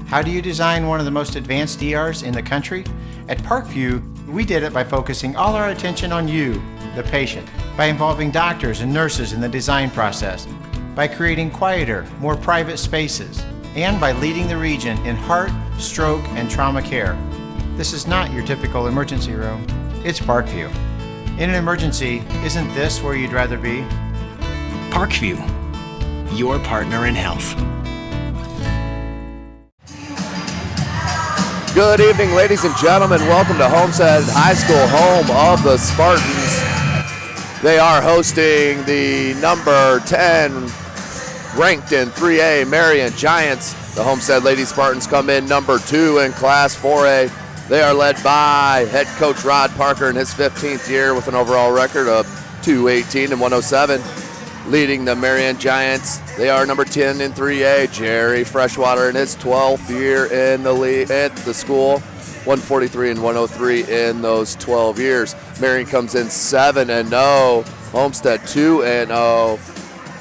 How do you design one of the most advanced ERs in the country? At Parkview, we did it by focusing all our attention on you, the patient, by involving doctors and nurses in the design process, by creating quieter, more private spaces, and by leading the region in heart, stroke, and trauma care. This is not your typical emergency room. It's Parkview. In an emergency, isn't this where you'd rather be? Parkview, your partner in health. Good evening, ladies and gentlemen. Welcome to Homestead High School, home of the Spartans. They are hosting the number 10 ranked in 3A Marion Giants. The Homestead Lady Spartans come in number 2 in Class 4A. They are led by head coach Rod Parker in his 15th year with an overall record of 218 and 107. Leading the Marion Giants, they are number 10 in 3A, Jerry Freshwater in his 12th year in the league at the school, 143 and 103 in those 12 years. Marion comes in 7-0, Homestead 2-0.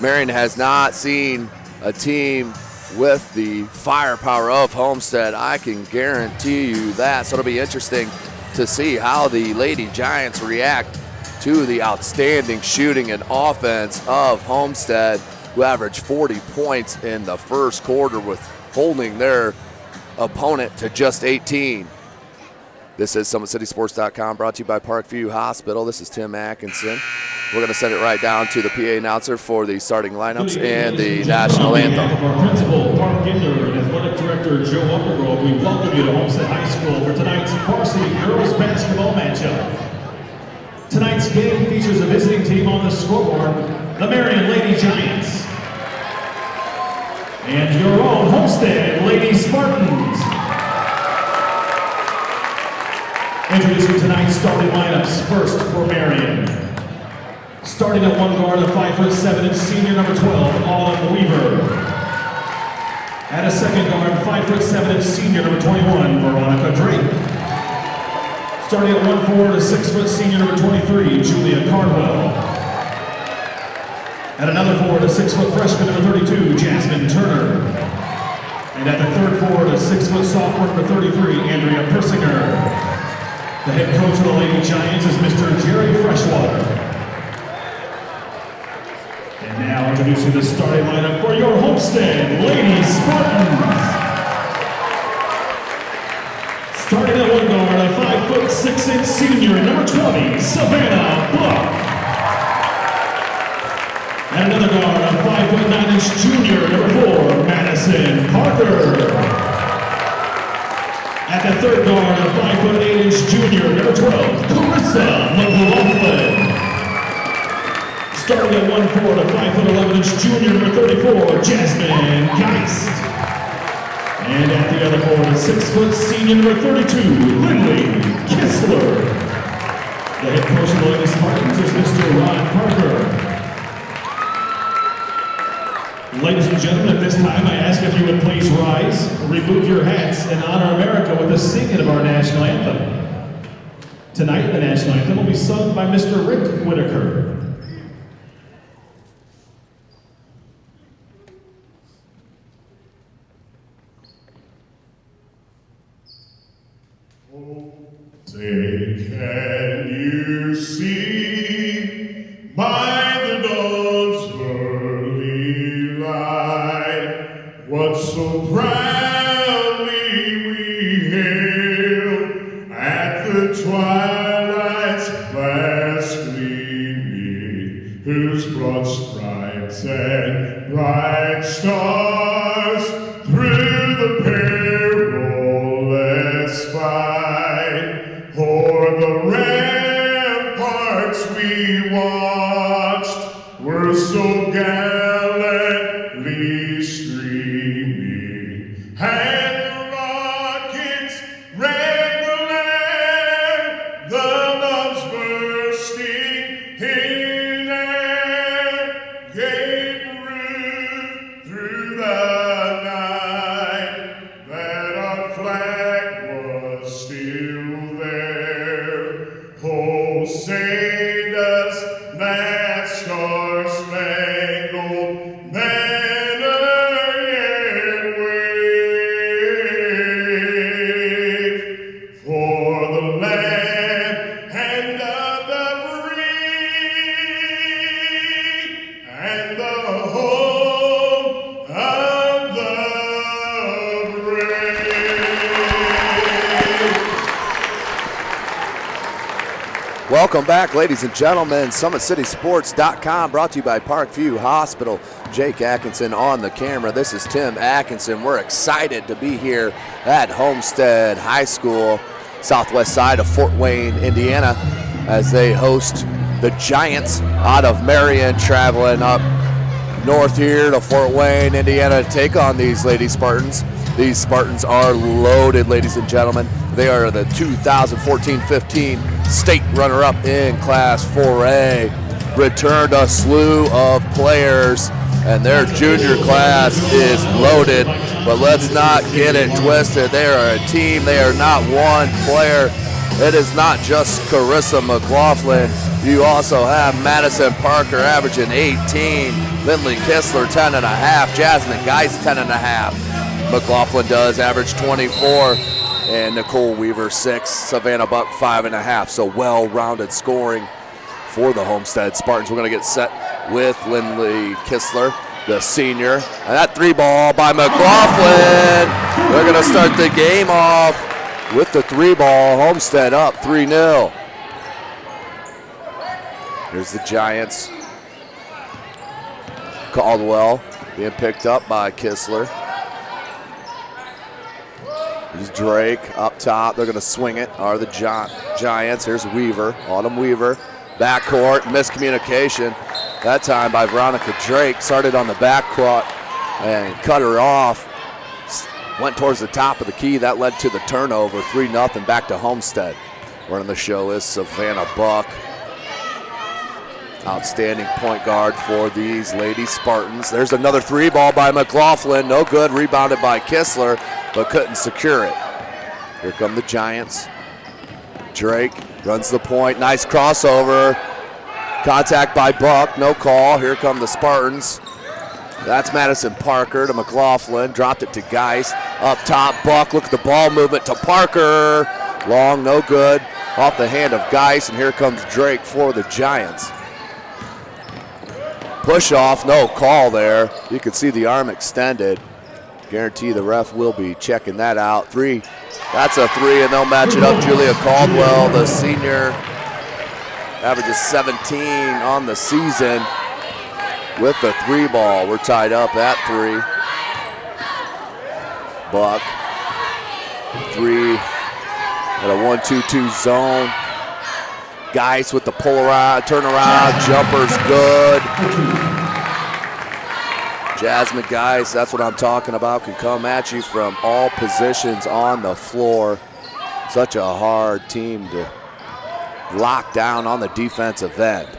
Marion has not seen a team with the firepower of Homestead. I can guarantee you that. So it'll be interesting to see how the Lady Giants react to the outstanding shooting and offense of Homestead, who averaged 40 points in the first quarter with holding their opponent to just 18. This is SummitCitySports.com, brought to you by Parkview Hospital. This is Tim Atkinson. We're going to send it right down to the PA announcer for the starting lineups and the national anthem. Our principal, Mark Ginder, and athletic director, Joe Uppergrove, we welcome you to Homestead High School for tonight's varsity girls basketball matchup. Tonight's game features a visiting team on the scoreboard, the Marion Lady Giants, and your own Homestead Lady Spartans. Introducing tonight's starting lineups. First for Marion. Starting at one guard, a 5'7" senior number 12, Autumn Weaver. At a second guard, 5'7" senior number 21, Veronica Drake. Starting at 1 forward, a 6' senior number 23, Julia Cardwell. At another forward, a 6' freshman number 32, Jasmine Turner. And at the third forward, a 6' sophomore number 33, Andrea Persinger. The head coach of the Lady Giants is Mr. Jerry Freshwater. And now introducing the starting lineup for your Homestead Lady Spartans. Starting at one guard, a 5'6" senior, number 20, Savannah Buck. And another guard, a 5'9" junior, number 4, Madison Parker. At the third guard, a 5'8" junior, number 12, Carissa McLaughlin. Starting at 1 forward, a 5'11" junior, number 34, Jasmine Geist. And at the other forward, a 6' senior, number 32, Lindley Kistler. The head coach of the Lady Spartans is Mr. Rod Parker. Ladies and gentlemen, at this time I ask if you would please rise, remove your hats, and honor America with the singing of our national anthem. Tonight, the national anthem will be sung by Mr. Rick Whitaker. Say, can you see by the dawn's early light what so proudly we hailed at the twilight's last gleaming, whose broad stripes and bright stars through the perilous fight o'er the ramparts we watched were so gallantly streaming, and the rockets rang the land, the bombs bursting in air gave proof through the night that our flag was still there. Oh, say does that star-spangled banner yet Welcome back, ladies and gentlemen. SummitCitySports.com brought to you by Parkview Hospital. Jake Atkinson on the camera. This is Tim Atkinson. We're excited to be here at Homestead High School, southwest side of Fort Wayne, Indiana, as they host the Giants out of Marion, traveling up north here to Fort Wayne, Indiana, to take on these Lady Spartans. These Spartans are loaded, ladies and gentlemen. They are the 2014-15 state runner-up in Class 4A. Returned a slew of players, and their junior class is loaded. But let's not get it twisted. They are a team. They are not one player. It is not just Carissa McLaughlin. You also have Madison Parker averaging 18, Lindley Kistler 10.5, Jasmine Geist 10.5. McLaughlin does average 24, and Nicole Weaver 6, Savannah Buck 5.5. So well-rounded scoring for the Homestead Spartans. We're going to get set with Lindley Kistler, the senior. And that three ball by McLaughlin. They're going to start the game off with the three ball. Homestead up 3-0. Here's the Giants. Caldwell being picked up by Kistler. Here's Drake up top. They're going to swing it. Are the Giants. Here's Weaver. Autumn Weaver. Backcourt. Miscommunication. That time by Veronica Drake. Started on the backcourt and cut her off. Went towards the top of the key. That led to the turnover. 3-0 back to Homestead. Running the show is Savannah Buck. Outstanding point guard for these Lady Spartans. There's another three ball by McLaughlin. No good. Rebounded by Kistler, but couldn't secure it. Here come the Giants. Drake runs the point. Nice crossover. Contact by Buck. No call. Here come the Spartans. That's Madison Parker to McLaughlin. Dropped it to Geist. Up top, Buck. Look at the ball movement to Parker. Long, no good. Off the hand of Geist, and here comes Drake for the Giants. Push off, no call there. You can see the arm extended. Guarantee the ref will be checking that out. Three, that's a three, and they'll match it up. Julia Caldwell, the senior, averages 17 on the season with the three ball. We're tied up at 3. Buck, 3 at a 1-2-2 zone. Geist with the turnaround, jumper's good. Jasmine Geist, that's what I'm talking about, can come at you from all positions on the floor. Such a hard team to lock down on the defensive end.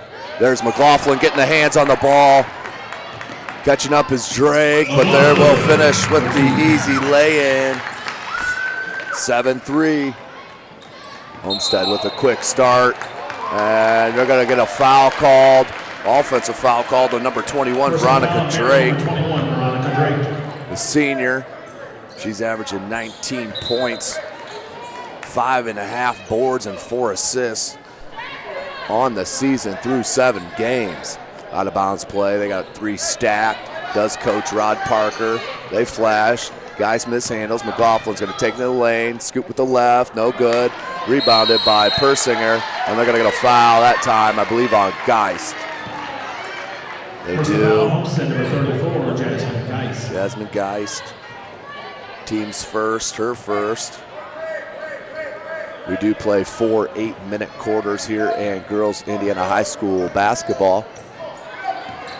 There's McLaughlin getting the hands on the ball. Catching up is Drake, but there we'll finish with the easy lay-in. 7-3. Homestead with a quick start. And they're going to get a foul called, offensive foul called on number 21, Veronica Drake. The senior, she's averaging 19 points, 5.5 boards, and 4 assists on the season through 7 games. Out of bounds play, they got 3 stacked. Does Coach Rod Parker. They flash. Guys mishandles. McLaughlin's going to take it to the lane. Scoop with the left. No good. Rebounded by Persinger. And they're going to get a foul that time, I believe, on Geist. They do. Jasmine Geist. Team's first, her first. We do play 4 8-minute quarters here in girls Indiana High School basketball.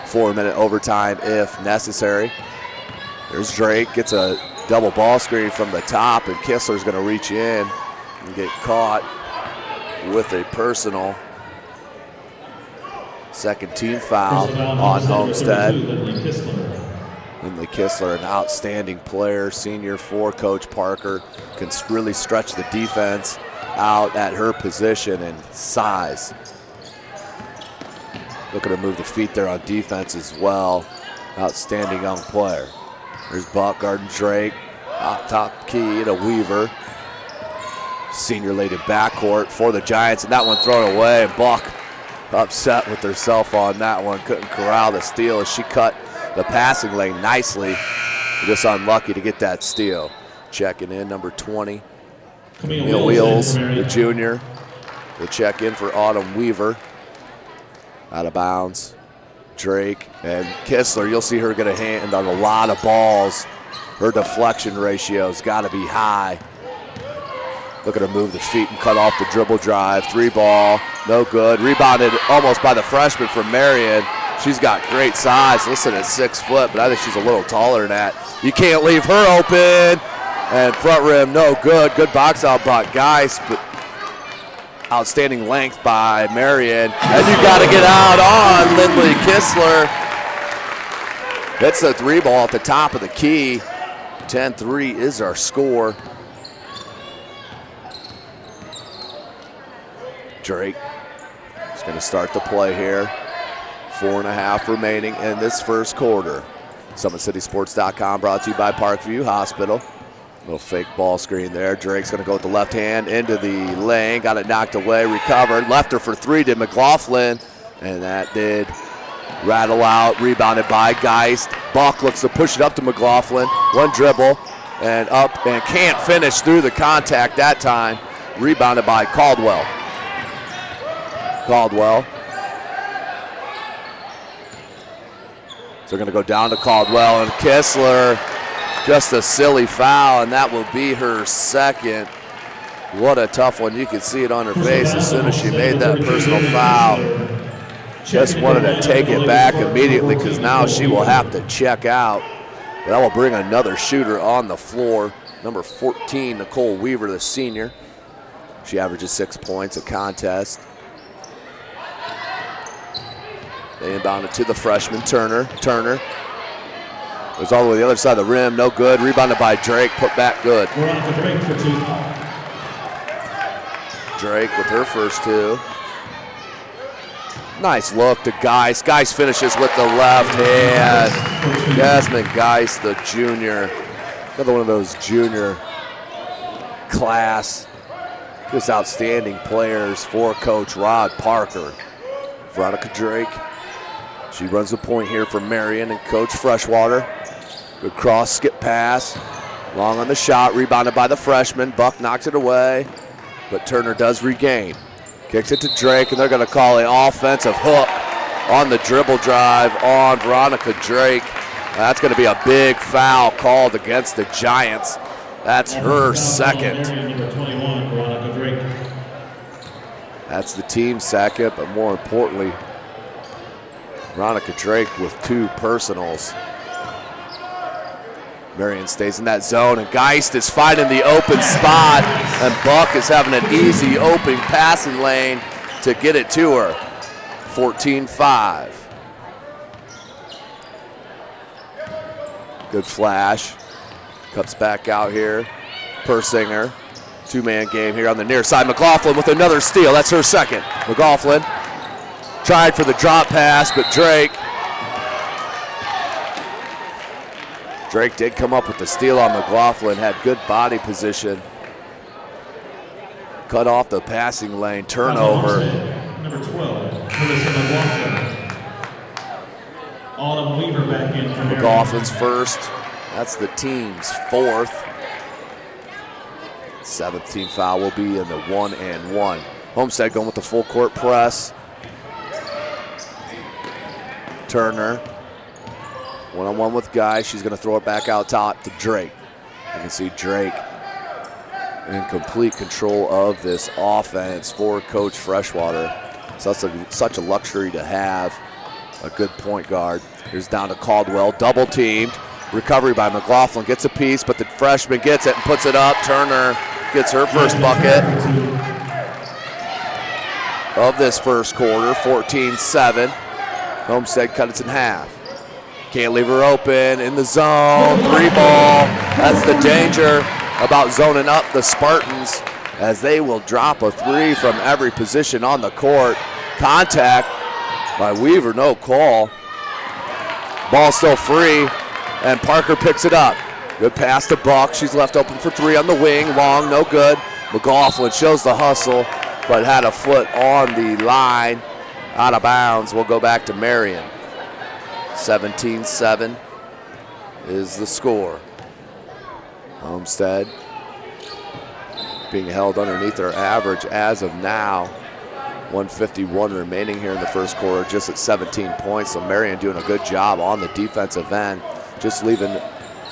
4-minute overtime if necessary. There's Drake, gets a double ball screen from the top, and Kistler's going to reach in and get caught with a personal. Second team foul on Homestead. Lindley Kistler, an outstanding player, senior for Coach Parker, can really stretch the defense out at her position and size. Looking to move the feet there on defense as well. Outstanding young player. There's Buck guarding Drake. Top key to Weaver. Senior-laden backcourt for the Giants, and that one thrown away. And Buck upset with herself on that one. Couldn't corral the steal as she cut the passing lane nicely. Just unlucky to get that steal. Checking in, number 20. Camille Wheels, the junior. We'll check in for Autumn Weaver. Out of bounds. Drake and Kistler, you'll see her get a hand on a lot of balls. Her deflection ratio's got to be high. Look at her move the feet and cut off the dribble drive. 3-ball, no good. Rebounded almost by the freshman from Marion. She's got great size, listed at 6 foot, but I think she's a little taller than that. You can't leave her open. And front rim, no good. Good box out by Geist, but outstanding length by Marion. And you got to get out on Lindley Kistler. Hits the 3-ball at the top of the key. 10-3 is our score. Drake is going to start the play here. 4.5 remaining in this first quarter. SummitCitySports.com brought to you by Parkview Hospital. Little fake ball screen there. Drake's going to go with the left hand into the lane. Got it knocked away, recovered. Left her for 3 to McLaughlin. And that did rattle out. Rebounded by Geist. Buck looks to push it up to McLaughlin. One dribble and up and can't finish through the contact that time. Rebounded by Caldwell. So they're going to go down to Caldwell, and Kistler, just a silly foul, and that will be her second. What a tough one. You can see it on her face as soon as she made that personal foul. Just wanted to take it back immediately because now she will have to check out. But that will bring another shooter on the floor. Number 14, Nicole Weaver, the senior. She averages 6 points a contest. They inbound it to the freshman, Turner. Turner goes all the way to the other side of the rim, no good. Rebounded by Drake, put back good. Drake for 2. Drake with her first 2. Nice look to Geist. Geist finishes with the left hand. Jasmine Geist, the junior. Another one of those junior class, just outstanding players for Coach Rod Parker. Veronica Drake. She runs the point here for Marion and Coach Freshwater. Good cross, skip pass. Long on the shot, rebounded by the freshman. Buck knocks it away, but Turner does regain. Kicks it to Drake, and they're going to call an offensive hook on the dribble drive on Veronica Drake. That's going to be a big foul called against the Giants. That's her second. That's the team second, but more importantly, Veronica Drake with 2 personals. Marion stays in that zone, and Geist is finding the open spot, and Buck is having an easy open passing lane to get it to her. 14-5. Good flash. Cuts back out here. Persinger. 2-man game here on the near side. McLaughlin with another steal. That's her second. McLaughlin tried for the drop pass, but Drake did come up with the steal on McLaughlin, had good body position. Cut off the passing lane, turnover. Number 12, McLaughlin. Autumn Weaver back in for McLaughlin's first. That's the team's 4th. 7th team foul will be in the 1-and-1. Homestead going with the full court press. Turner, one-on-one with Guy. She's going to throw it back out top to Drake. You can see Drake in complete control of this offense for Coach Freshwater. So that's such a luxury to have a good point guard. Here's down to Caldwell, double teamed. Recovery by McLaughlin, gets a piece, but the freshman gets it and puts it up. Turner gets her first bucket of this first quarter, 14-7. Homestead cut it in half. Can't leave her open in the zone, 3-ball. That's the danger about zoning up the Spartans, as they will drop a 3 from every position on the court. Contact by Weaver, no call. Ball still free, and Parker picks it up. Good pass to Buck. She's left open for 3 on the wing. Long, no good. McLaughlin shows the hustle, but had a foot on the line. Out of bounds. We'll go back to Marion. 17-7 is the score. Homestead being held underneath their average as of now. 1:51 remaining here in the first quarter, just at 17 points. So Marion doing a good job on the defensive end, just leaving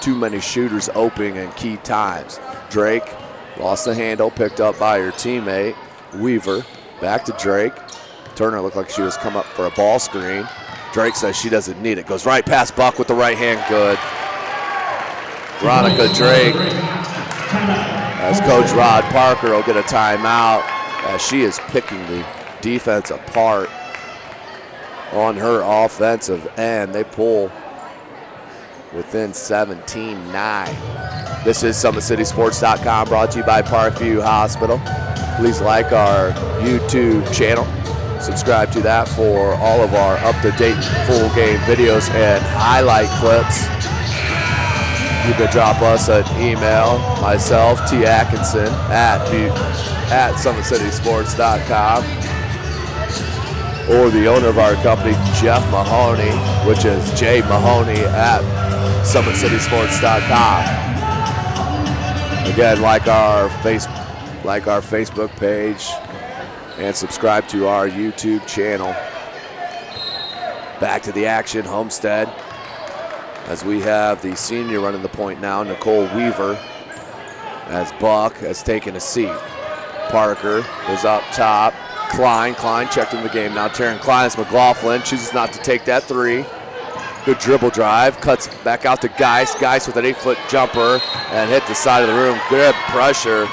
too many shooters open in key times. Drake lost the handle, picked up by her teammate. Weaver, back to Drake. Turner looked like she was come up for a ball screen. Drake says she doesn't need it. Goes right past Buck with the right hand, good. Veronica Drake, as Coach Rod Parker will get a timeout, as she is picking the defense apart on her offensive end. They pull within 17-9. This is SummitCitySports.com, brought to you by Parkview Hospital. Please like our YouTube channel. Subscribe to that for all of our up-to-date full game videos and highlight clips. You can drop us an email, myself, T. Atkinson, at SummitCitySports.com, or the owner of our company, Jeff Mahoney, which is J. Mahoney at SummitCitySports.com. Again, like our Facebook page and subscribe to our YouTube channel. Back to the action, Homestead, as we have the senior running the point now, Nicole Weaver, as Buck has taken a seat. Parker is up top. Klein checked in the game now. Taryn Klein as McLaughlin chooses not to take that three. Good dribble drive, cuts back out to Geis. Geis with an 8-foot jumper and hit the side of the room. Good pressure.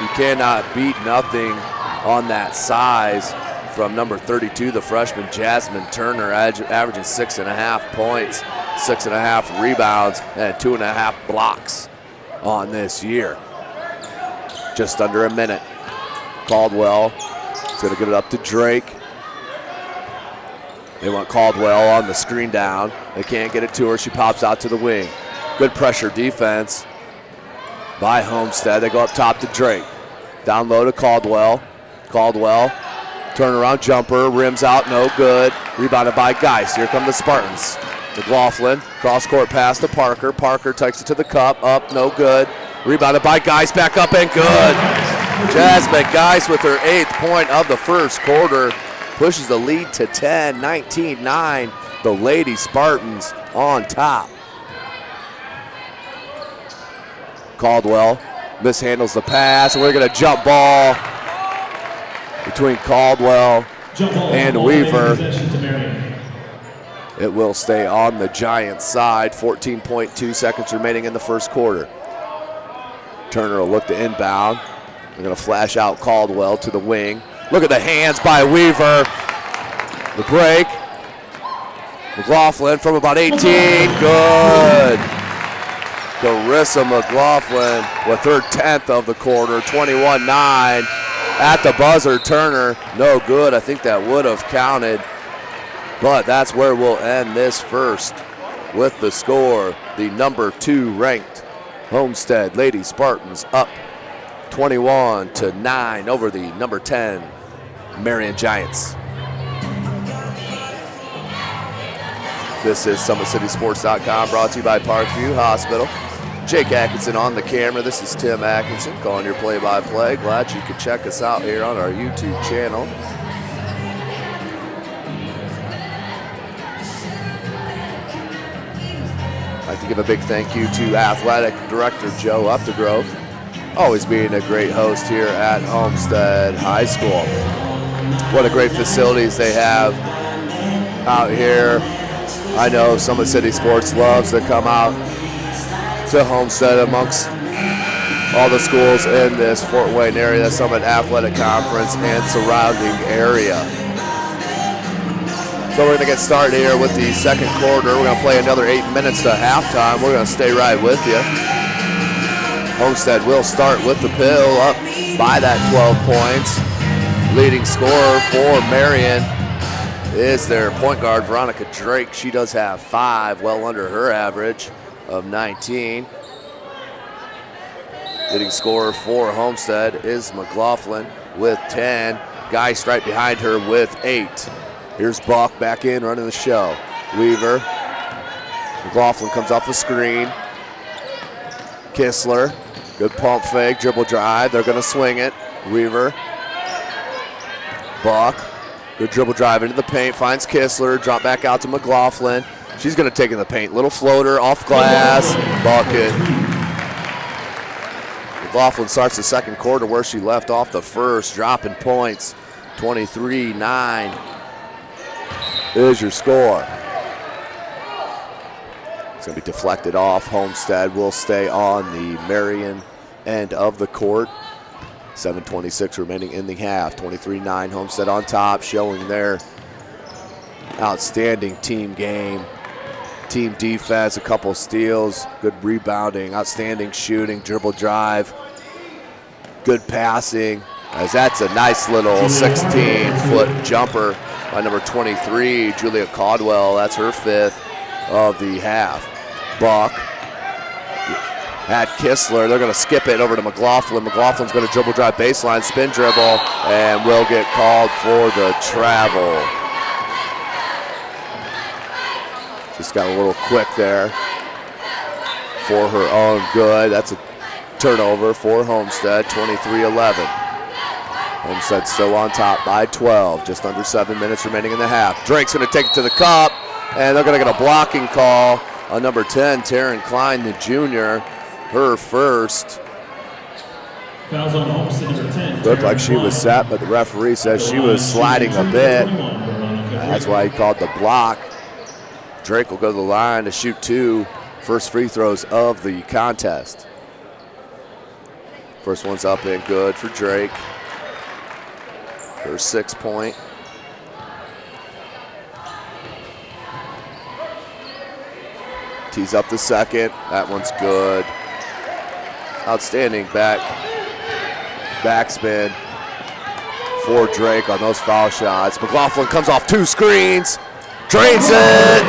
You cannot beat nothing on that size from number 32, the freshman Jasmine Turner, averaging 6.5 points, 6.5 rebounds, and 2.5 blocks on this year. Just under a minute. Caldwell is going to get it up to Drake. They want Caldwell on the screen down. They can't get it to her. She pops out to the wing. Good pressure defense by Homestead. They go up top to Drake. Down low to Caldwell. Caldwell, turnaround jumper, rims out, no good. Rebounded by Geis. Here come the Spartans. McLaughlin, cross-court pass to Parker. Parker takes it to the cup, up, no good. Rebounded by Geis, back up and good. Jasmine Geis with her 8th point of the first quarter pushes the lead to 10, 19-9. The Lady Spartans on top. Caldwell mishandles the pass, and we're going to jump ball between Caldwell and Weaver. It will stay on the Giants' side. 14.2 seconds remaining in the first quarter. Turner will look to inbound. They're going to flash out Caldwell to the wing. Look at the hands by Weaver. The break. McLaughlin from about 18. Good. Carissa McLaughlin with her 10th of the quarter. 21-9. At the buzzer, Turner, no good. I think that would have counted. But that's where we'll end this first with the score. The number 2 ranked Homestead Lady Spartans up 21-9 over the number 10 Marion Giants. This is SummitCitySports.com, brought to you by Parkview Hospital. Jake Atkinson on the camera. This is Tim Atkinson calling your play-by-play. Glad you could check us out here on our YouTube channel. I'd like to give a big thank you to Athletic Director Joe Updegrove, always being a great host here at Homestead High School. What a great facilities they have out here. I know Summit City Sports loves to come out to Homestead amongst all the schools in this Fort Wayne area, Summit Athletic Conference and surrounding area. So we're going to get started here with the second quarter. We're going to play another 8 minutes to halftime. We're going to stay right with you. Homestead will start with the pill, up by that 12 points. Leading scorer for Marion is their point guard, Veronica Drake. She does have 5, well under her average of 19. Leading scorer for Homestead is McLaughlin with 10. Geis right behind her with 8. Here's Buck back in, running the show. Weaver. McLaughlin comes off the screen. Kistler, good pump fake, dribble drive. They're going to swing it. Weaver Buck, good dribble drive into the paint, finds Kistler, drop back out to McLaughlin. She's going to take in the paint. Little floater off glass, bucket. McLaughlin starts the second quarter where she left off the first, dropping points. 23-9 is your score. It's going to be deflected off. Homestead will stay on the Marion end of the court. 7:26 remaining in the half. 23-9, Homestead on top, showing their outstanding team game. Team defense, a couple steals, good rebounding, outstanding shooting, dribble drive, good passing, as that's a nice little 16-foot jumper by number 23, Julia Caldwell. That's her 5th of the half. Buck had Kistler. They're going to skip it over to McLaughlin. McLaughlin's going to dribble drive baseline, spin dribble, and will get called for the travel. Just got a little quick there for her own good. That's a turnover for Homestead, 23-11. Homestead still on top by 12, just under 7 minutes remaining in the half. Drake's going to take it to the cup, and they're going to get a blocking call on number 10, Taryn Klein, the junior, her first. Fouls on Homestead, number 10. Looked like she was set, but the referee says she was sliding a bit. That's why he called the block. Drake will go to the line to shoot 2 first free throws of the contest. First one's up and good for Drake. Her 6-point. Tees up the second. That one's good. Outstanding backspin for Drake on those foul shots. McLaughlin comes off 2 screens. Drains it.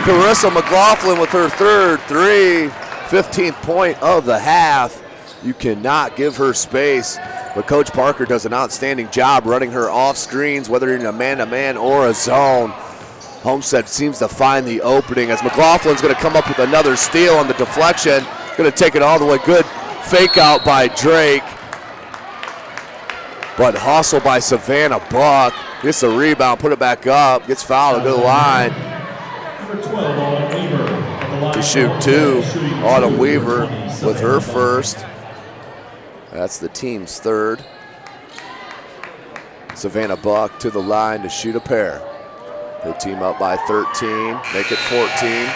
Carissa McLaughlin with her 3rd three, 15th point of the half. You cannot give her space, but Coach Parker does an outstanding job running her off screens, whether in a man-to-man or a zone. Homestead seems to find the opening as McLaughlin's going to come up with another steal on the deflection. Going to take it all the way. Good fake out by Drake, but hustle by Savannah Buck. Gets the rebound, put it back up, gets fouled, go to the line. To shoot 2, Autumn Weaver with her first. That's the team's 3rd. Savannah Buck to the line to shoot a pair. The team up by 13, make it 14.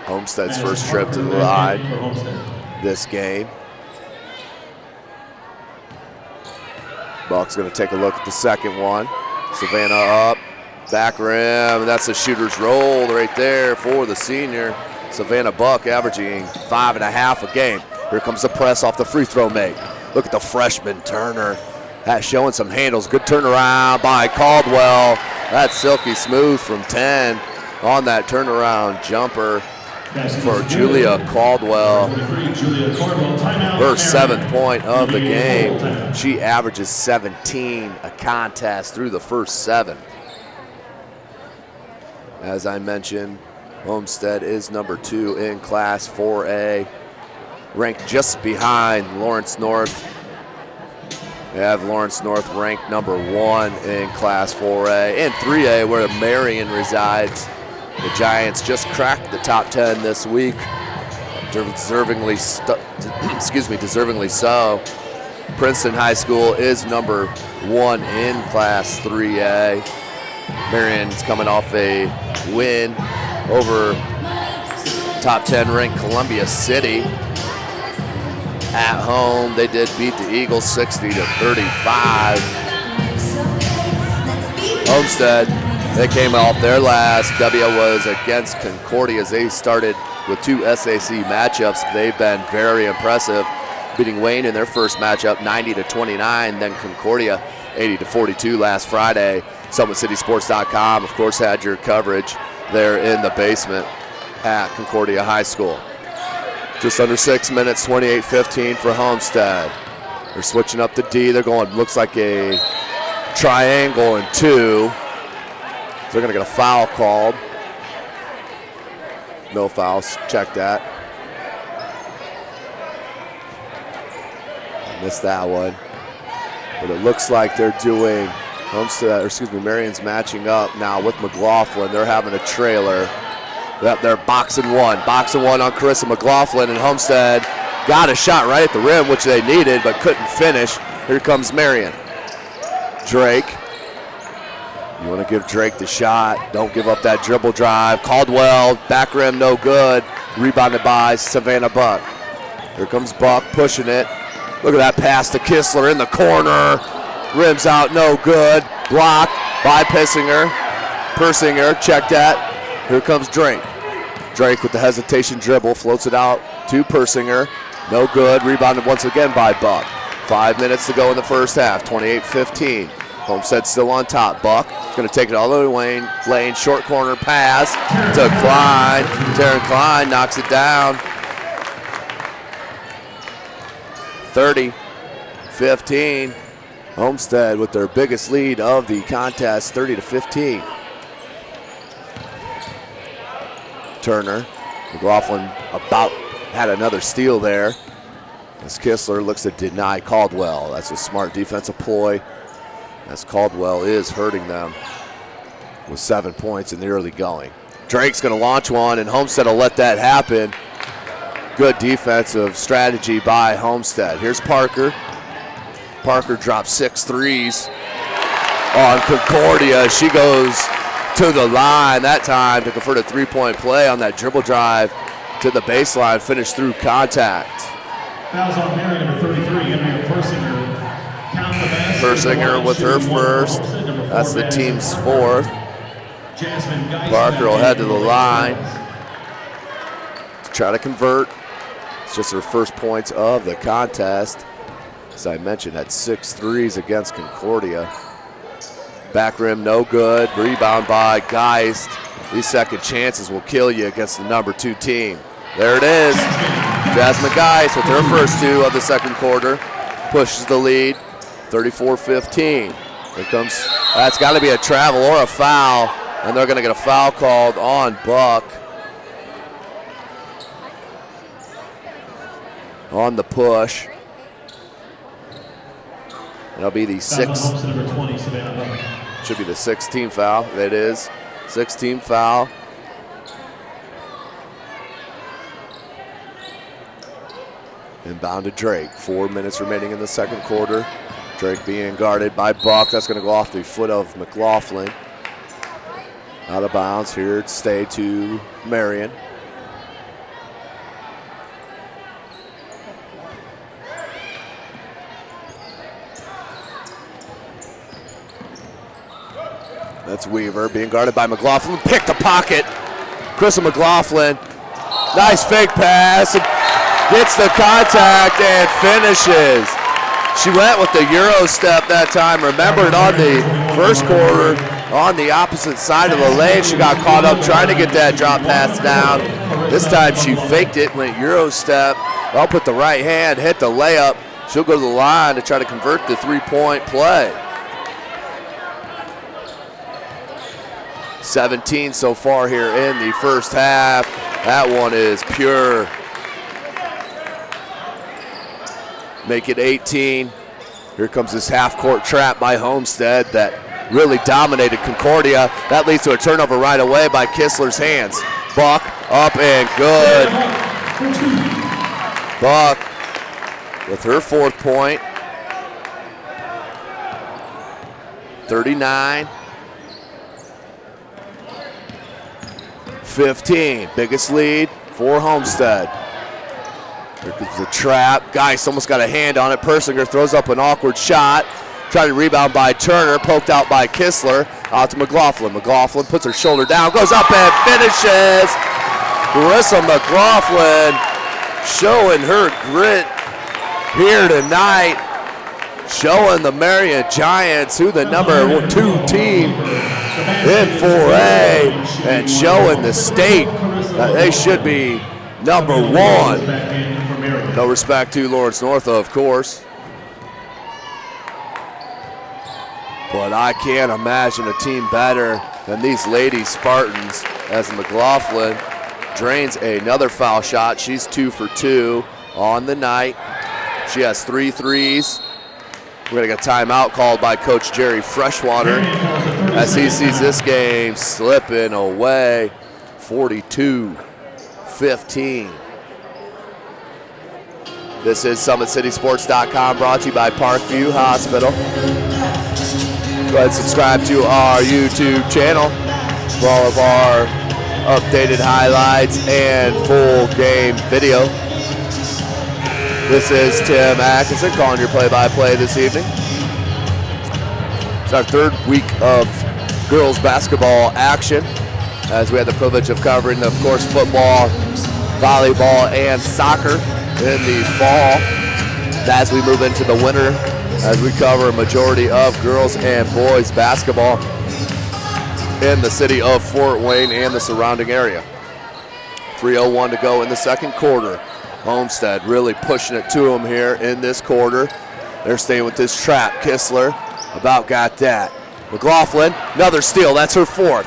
Homestead's first trip to the line this game. Buck's going to take a look at the second one. Savannah up, back rim, that's a shooter's roll right there for the senior. Savannah Buck averaging 5.5 a game. Here comes the press off the free throw make. Look at the freshman Turner. That's showing some handles. Good turnaround by Caldwell. That's silky smooth from 10 on that turnaround jumper for Julia Caldwell. Her 7th point of the game. She averages 17 a contest through the first 7. As I mentioned, Homestead is number 2 in Class 4A, ranked just behind Lawrence North. We have Lawrence North ranked number 1 in Class 4A and 3A, where Marion resides. The Giants just cracked the top 10 this week, deservingly so. Princeton High School is number 1 in Class 3A. Marion's coming off a win over top 10 ranked Columbia City. At home, they did beat the Eagles 60-35. Homestead, they came off their last W was against Concordia as they started with 2 SAC matchups. They've been very impressive, beating Wayne in their first matchup 90-29, then Concordia 80-42 last Friday. SummitCitySports.com, of course, had your coverage there in the basement at Concordia High School. Just under 6 minutes, 28-15 for Homestead. They're switching up to D. They're going, looks like a triangle and 2. So they're going to get a foul called. No fouls, check that. Missed that one. But it looks like they're doing Marion's matching up now with McLaughlin. They're having a trailer. Yep, they're boxing one. Boxing one on Carissa McLaughlin, and Homestead got a shot right at the rim, which they needed, but couldn't finish. Here comes Marion. Drake. You want to give Drake the shot. Don't give up that dribble drive. Caldwell, back rim, no good. Rebounded by Savannah Buck. Here comes Buck pushing it. Look at that pass to Kistler in the corner. Rims out, no good. Blocked by Persinger. Check that. Here comes Drake. Drake with the hesitation dribble, floats it out to Persinger. No good. Rebounded once again by Buck. 5 minutes to go in the first half. 28-15. Homestead still on top. Buck is going to take it all the way lane. Short corner pass to Klein. Taryn Klein knocks it down. 30-15. Homestead with their biggest lead of the contest, 30-15. Turner. McLaughlin about had another steal there. As Kistler looks to deny Caldwell. That's a smart defensive ploy, as Caldwell is hurting them with 7 points in the early going. Drake's going to launch one, and Homestead will let that happen. Good defensive strategy by Homestead. Here's Parker. Parker drops 6 threes on Concordia. She goes to the line that time to convert a three-point play on that dribble drive to the baseline, finish through contact. Fouls on Marion, number 33, Henry Persinger. Count the basket. Persinger with her first. That's the team's fourth. Parker will head to the line to try to convert. It's just her first points of the contest. As I mentioned, had 6 threes against Concordia. Back rim, no good. Rebound by Geist. These second chances will kill you against the number 2 team. There it is. Jasmine Geist with her first 2 of the second quarter. Pushes the lead, 34-15. Here comes, that's got to be a travel or a foul, and they're going to get a foul called on Buck. On the push. That'll be the 6th. Should be the 6th team foul. It is. 6th team foul. Inbound to Drake. 4 minutes remaining in the second quarter. Drake being guarded by Buck. That's going to go off the foot of McLaughlin. Out of bounds here. Stay to Marion. That's Weaver being guarded by McLaughlin. Pick the pocket. Carissa McLaughlin. Nice fake pass. Gets the contact and finishes. She went with the Euro step that time. Remembered on the first quarter on the opposite side of the lane. She got caught up trying to get that drop pass down. This time she faked it, went Euro step, up with the right hand, hit the layup. She'll go to the line to try to convert the three-point play. 17 so far here in the first half. That one is pure. Make it 18. Here comes this half-court trap by Homestead that really dominated Concordia. That leads to a turnover right away by Kistler's hands. Buck up and good. Buck with her 4th point. 39-15. Biggest lead for Homestead. Here comes the trap. Geist almost got a hand on it. Persinger throws up an awkward shot. Trying to rebound by Turner. Poked out by Kistler. Out to McLaughlin. McLaughlin puts her shoulder down. Goes up and finishes. Carissa McLaughlin showing her grit here tonight. Showing the Marion Giants who the number 2 team in 4A. And showing the state that they should be number 1. No respect to Lawrence North, of course. But I can't imagine a team better than these Lady Spartans as McLaughlin drains another foul shot. She's 2 for 2 on the night. She has 3 threes. We're going to get a timeout called by Coach Jerry Freshwater as he sees this game slipping away, 42-15. This is SummitCitySports.com, brought to you by Parkview Hospital. Go ahead and subscribe to our YouTube channel for all of our updated highlights and full game video. This is Tim Atkinson calling your play-by-play this evening. It's our 3rd week of girls basketball action, as we had the privilege of covering, of course, football, volleyball, and soccer in the fall. As we move into the winter, as we cover a majority of girls and boys basketball in the city of Fort Wayne and the surrounding area. 3:01 to go in the second quarter. Homestead really pushing it to them here in this quarter. They're staying with this trap. Kistler about got that. McLaughlin, another steal. That's her 4th.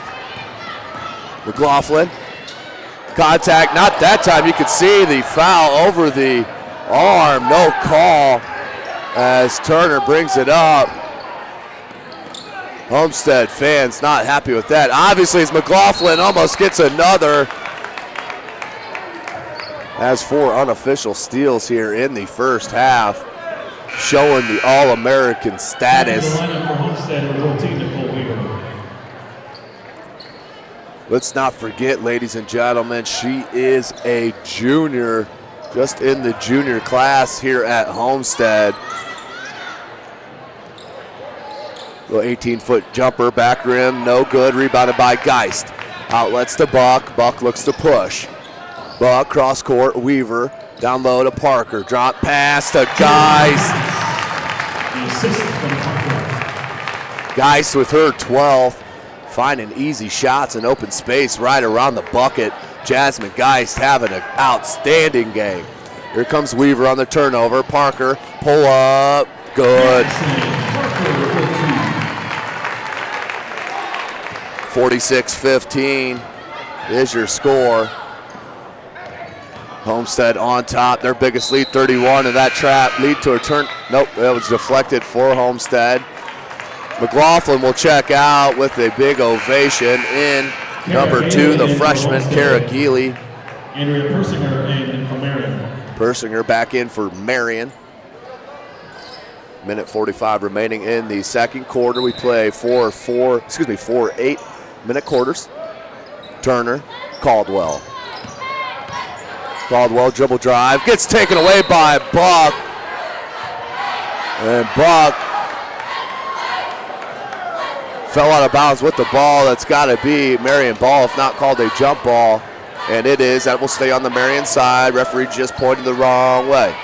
McLaughlin, contact, not that time. You could see the foul over the arm. No call as Turner brings it up. Homestead fans not happy with that. Obviously, as McLaughlin almost gets another. Has 4 unofficial steals here in the first half, showing the All-American status. Let's not forget, ladies and gentlemen, she is a junior, just in the junior class here at Homestead. Little 18-foot jumper, back rim, no good, rebounded by Geist. Outlets to Buck, Buck looks to push. Buck, cross court, Weaver, down low to Parker. Drop pass to Geist. Geist with her 12th, finding easy shots and open space right around the bucket. Jasmine Geist having an outstanding game. Here comes Weaver on the turnover. Parker, pull up, good. 46-15 is your score. Homestead on top, their biggest lead, 31, and that trap lead to a turn. Nope, that was deflected for Homestead. McLaughlin will check out with a big ovation in number 2, the freshman, Kara Geely. Andrea Persinger in for Marion. Persinger back in for Marion. Minute 45 remaining in the second quarter. We play 4 8-minute quarters. Turner, Caldwell. Caldwell dribble drive, gets taken away by Buck. And Buck fell out of bounds with the ball. That's got to be Marion ball, if not called a jump ball. And it is. That will stay on the Marion side. Referee just pointed the wrong way.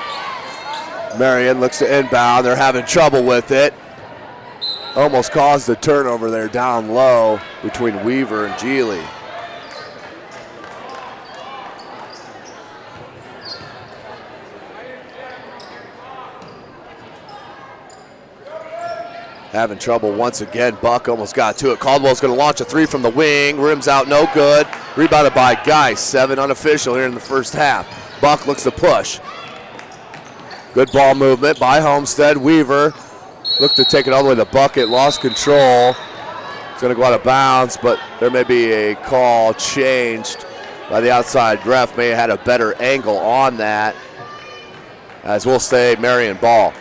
Marion looks to inbound. They're having trouble with it. Almost caused a turnover there down low between Weaver and Geely. Having trouble once again. Buck almost got to it. Caldwell's going to launch a 3 from the wing. Rims out, no good. Rebounded by Geist. 7 unofficial here in the first half. Buck looks to push. Good ball movement by Homestead. Weaver looked to take it all the way to the bucket. Lost control. It's going to go out of bounds, but there may be a call changed by the outside ref. May have had a better angle on that. As we'll say, Marion ball.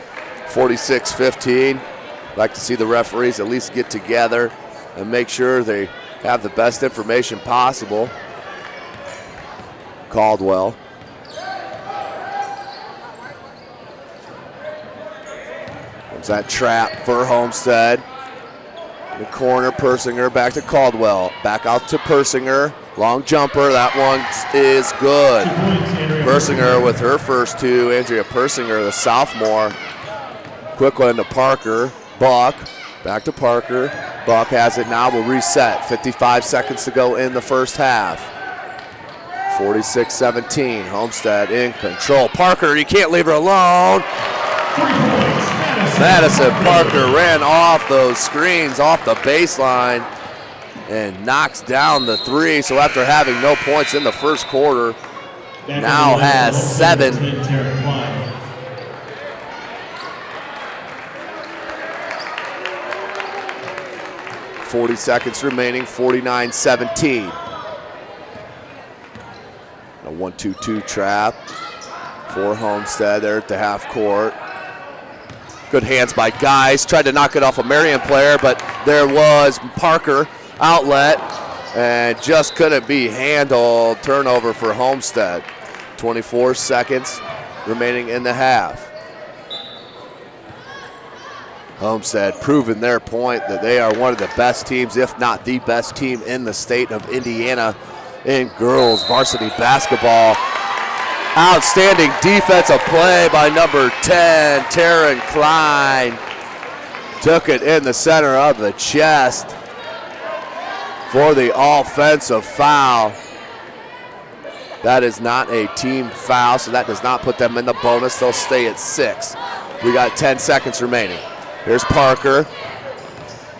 46-15. Like to see the referees at least get together and make sure they have the best information possible. Caldwell. Comes that trap for Homestead. In the corner, Persinger back to Caldwell. Back out to Persinger. Long jumper, that one is good. Persinger with her first 2. Andrea Persinger, the sophomore. Quick one into Parker. Buck, back to Parker. Buck has it now, will reset. 55 seconds to go in the first half. 46-17, Homestead in control. Parker, you can't leave her alone. Madison Parker ran off those screens, off the baseline, and knocks down the 3. So after having no points in the first quarter, now has 7. 40 seconds remaining, 49-17. A 1-2-2 trap for Homestead there at the half court. Good hands by Guys. Tried to knock it off a Marion player, but there was Parker, outlet, and just couldn't be handled. Turnover for Homestead. 24 seconds remaining in the half. Homestead proving their point that they are one of the best teams, if not the best team in the state of Indiana in girls varsity basketball. Outstanding defensive play by number 10, Taryn Klein. Took it in the center of the chest for the offensive foul. That is not a team foul, so that does not put them in the bonus. They'll stay at 6. We got 10 seconds remaining. Here's Parker.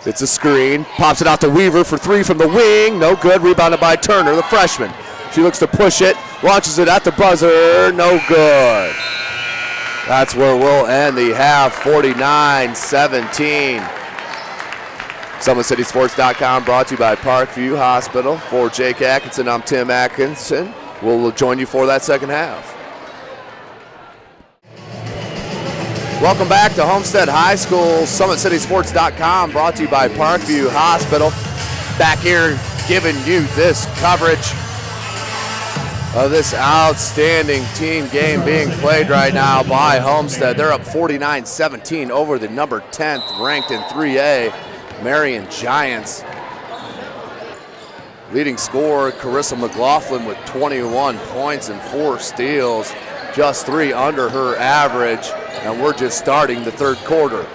It's a screen. Pops it out to Weaver for 3 from the wing. No good. Rebounded by Turner, the freshman. She looks to push it. Launches it at the buzzer. No good. That's where we'll end the half. 49-17. SummitCitySports.com brought to you by Parkview Hospital. For Jake Atkinson, I'm Tim Atkinson. We'll join you for that second half. Welcome back to Homestead High School. SummitCitySports.com brought to you by Parkview Hospital. Back here giving you this coverage of this outstanding team game being played right now by Homestead. They're up 49-17 over the number 10th ranked in 3A, Marion Giants. Leading scorer, Carissa McLaughlin with 21 points and 4 steals, just 3 under her average, and we're just starting the third quarter.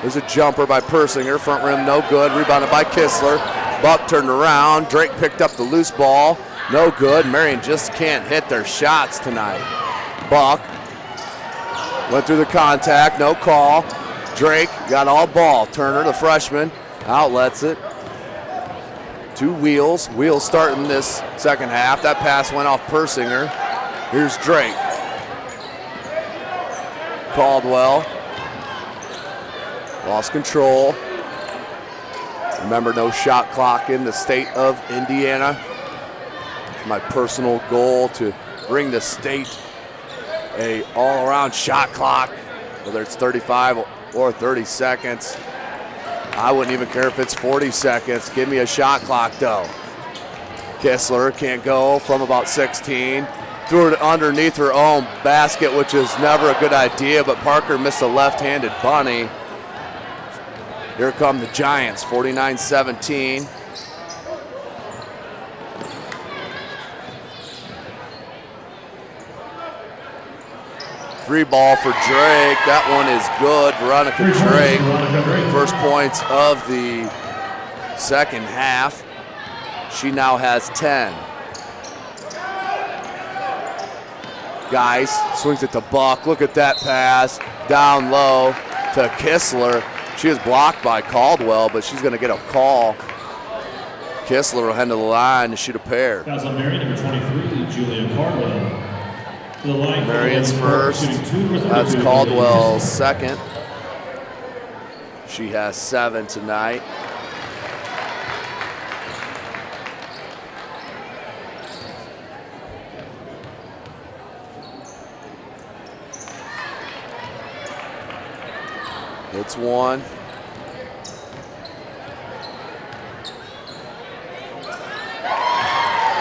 There's a jumper by Persinger, front rim no good, rebounded by Kistler. Buck turned around, Drake picked up the loose ball, no good. Marion just can't hit their shots tonight. Buck went through the contact, no call. Drake got all ball. Turner, the freshman, outlets it. 2 Wheels. Wheels starting this second half. That pass went off Persinger. Here's Drake. Caldwell. Lost control. Remember, no shot clock in the state of Indiana. It's my personal goal to bring the state a all-around shot clock, whether it's 35 or 30 seconds. I wouldn't even care if it's 40 seconds. Give me a shot clock, though. Kistler can't go from about 16. Threw it underneath her own basket, which is never a good idea, but Parker missed a left-handed bunny. Here come the Giants, 49-17. Free ball for Drake. That one is good. Veronica Drake. First points of the second half. She now has 10. Guys swings it to Buck. Look at that pass. Down low to Kistler. She is blocked by Caldwell, but she's going to get a call. Kistler will head to the line to shoot a pair. Fouls on Marion, number 23, Julia Caldwell. Marion's first. That's Caldwell's second. She has 7 tonight. It's one.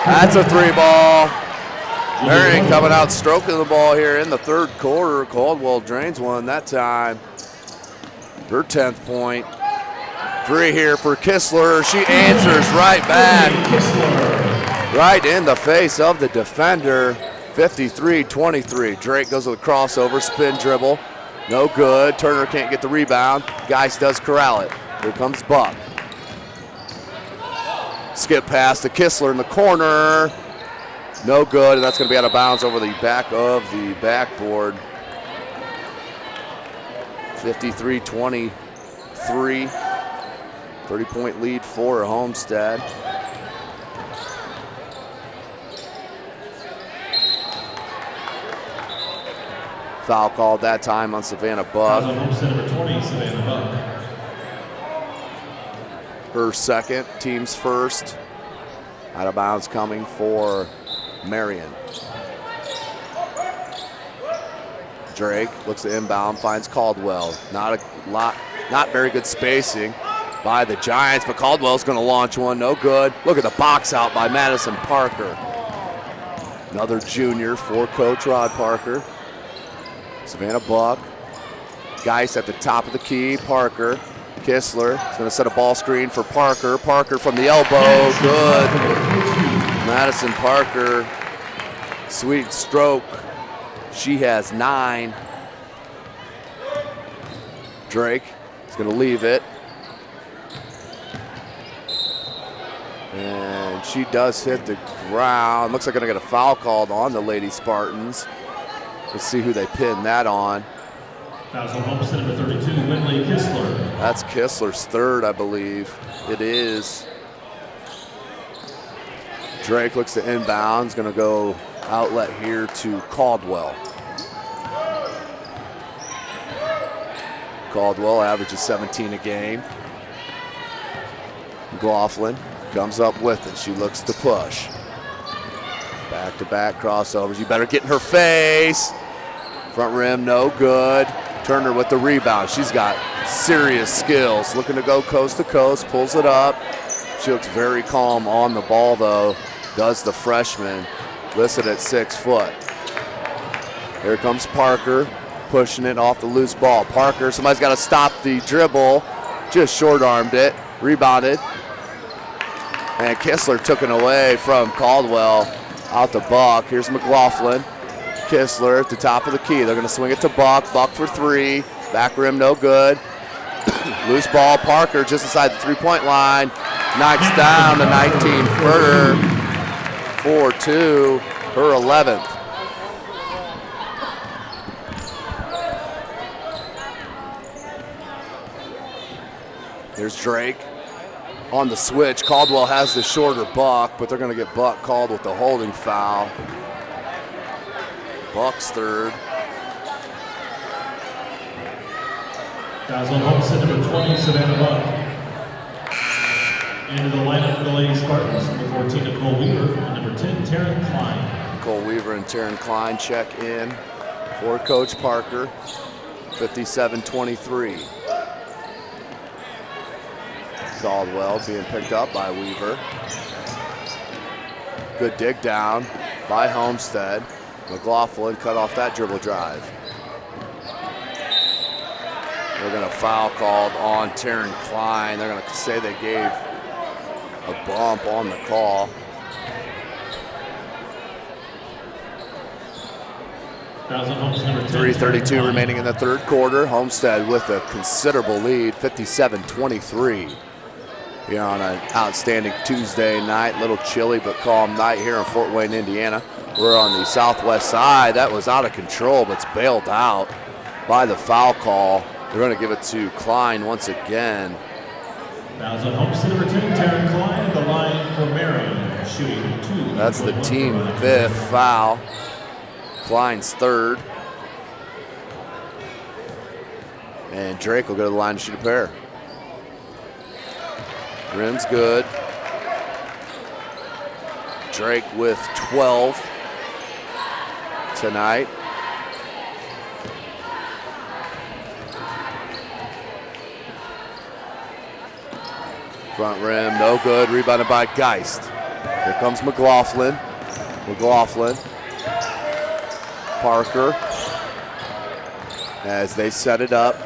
That's a 3-ball. Marion coming out stroking the ball here in the third quarter. Caldwell drains one that time. Her 10th point. 3 here for Kistler. She answers right back. Right in the face of the defender. 53-23. Drake goes with a crossover, spin dribble. No good. Turner can't get the rebound. Geis does corral it. Here comes Buck. Skip pass to Kistler in the corner. No good, and that's going to be out of bounds over the back of the backboard. 53-23. 30-point lead for Homestead. Foul called that time on Savannah Buck. Homestead number 20, Savannah Buck. her second, team's first. Out of bounds coming for Marion. Drake looks to inbound, finds Caldwell. Not very good spacing by the Giants, but Caldwell's going to launch one, no good. Look at the box out by Madison Parker. Another junior for Coach Rod Parker. Savannah Buck. Geist at the top of the key, Parker. Kistler is going to set a ball screen for Parker. Parker from the elbow, good. Madison Parker, sweet stroke. She has 9. Drake is going to leave it. And she does hit the ground. Looks like they're going to get a foul called on the Lady Spartans. Let's see who they pin that on. Fouls on Homestead number 32, Winley Kistler. That's Kistler's third, I believe. It is. Drake looks to inbound. Going to go outlet here to Caldwell. Caldwell averages 17 a game. McLaughlin comes up with it. She looks to push. Back-to-back crossovers. You better get in her face. Front rim, no good. Turner with the rebound. She's got serious skills. Looking to go coast to coast, pulls it up. She looks very calm on the ball, though. Does the freshman, listed at 6 foot. Here comes Parker, pushing it off the loose ball. Parker, somebody's got to stop the dribble. Just short-armed it, rebounded. And Kistler took it away from Caldwell out to Buck. Here's McLaughlin. Kistler at the top of the key. They're going to swing it to Buck. Buck for 3. Back rim, no good. Loose ball. Parker just inside the three-point line. Knocks down the 19 footer. 4-2, her 11th. There's Drake on the switch. Caldwell has the shorter Buck, but they're going to get Buck called with the holding foul. Buck's third. Fouls on Homestead number 20, Savannah Buck. Into the lineup for the Lady Spartans, number 14, Nicole Weaver, and number 10, Taryn Klein. Nicole Weaver and Taryn Klein check in for Coach Parker. 57-23. Caldwell being picked up by Weaver. Good dig down by Homestead. McLaughlin cut off that dribble drive. They're going to foul called on Taryn Klein. They're going to say they gave a bump on the call. Fouls on Homestead number 10, 3:32 remaining in the third quarter. Homestead with a considerable lead, 57-23. Here on an outstanding Tuesday night, little chilly but calm night here in Fort Wayne, Indiana. We're on the southwest side. That was out of control, but it's bailed out by the foul call. They're going to give it to Klein once again. Fouls on Homestead number 10, Taryn Klein at the line for Marion, shooting 2. That's the team 5th foul. Klein's 3rd. And Drake will go to the line to shoot a pair. Rim's good. Drake with 12 tonight. Front rim, no good. Rebounded by Geist. Here comes McLaughlin. McLaughlin. Parker. As they set it up.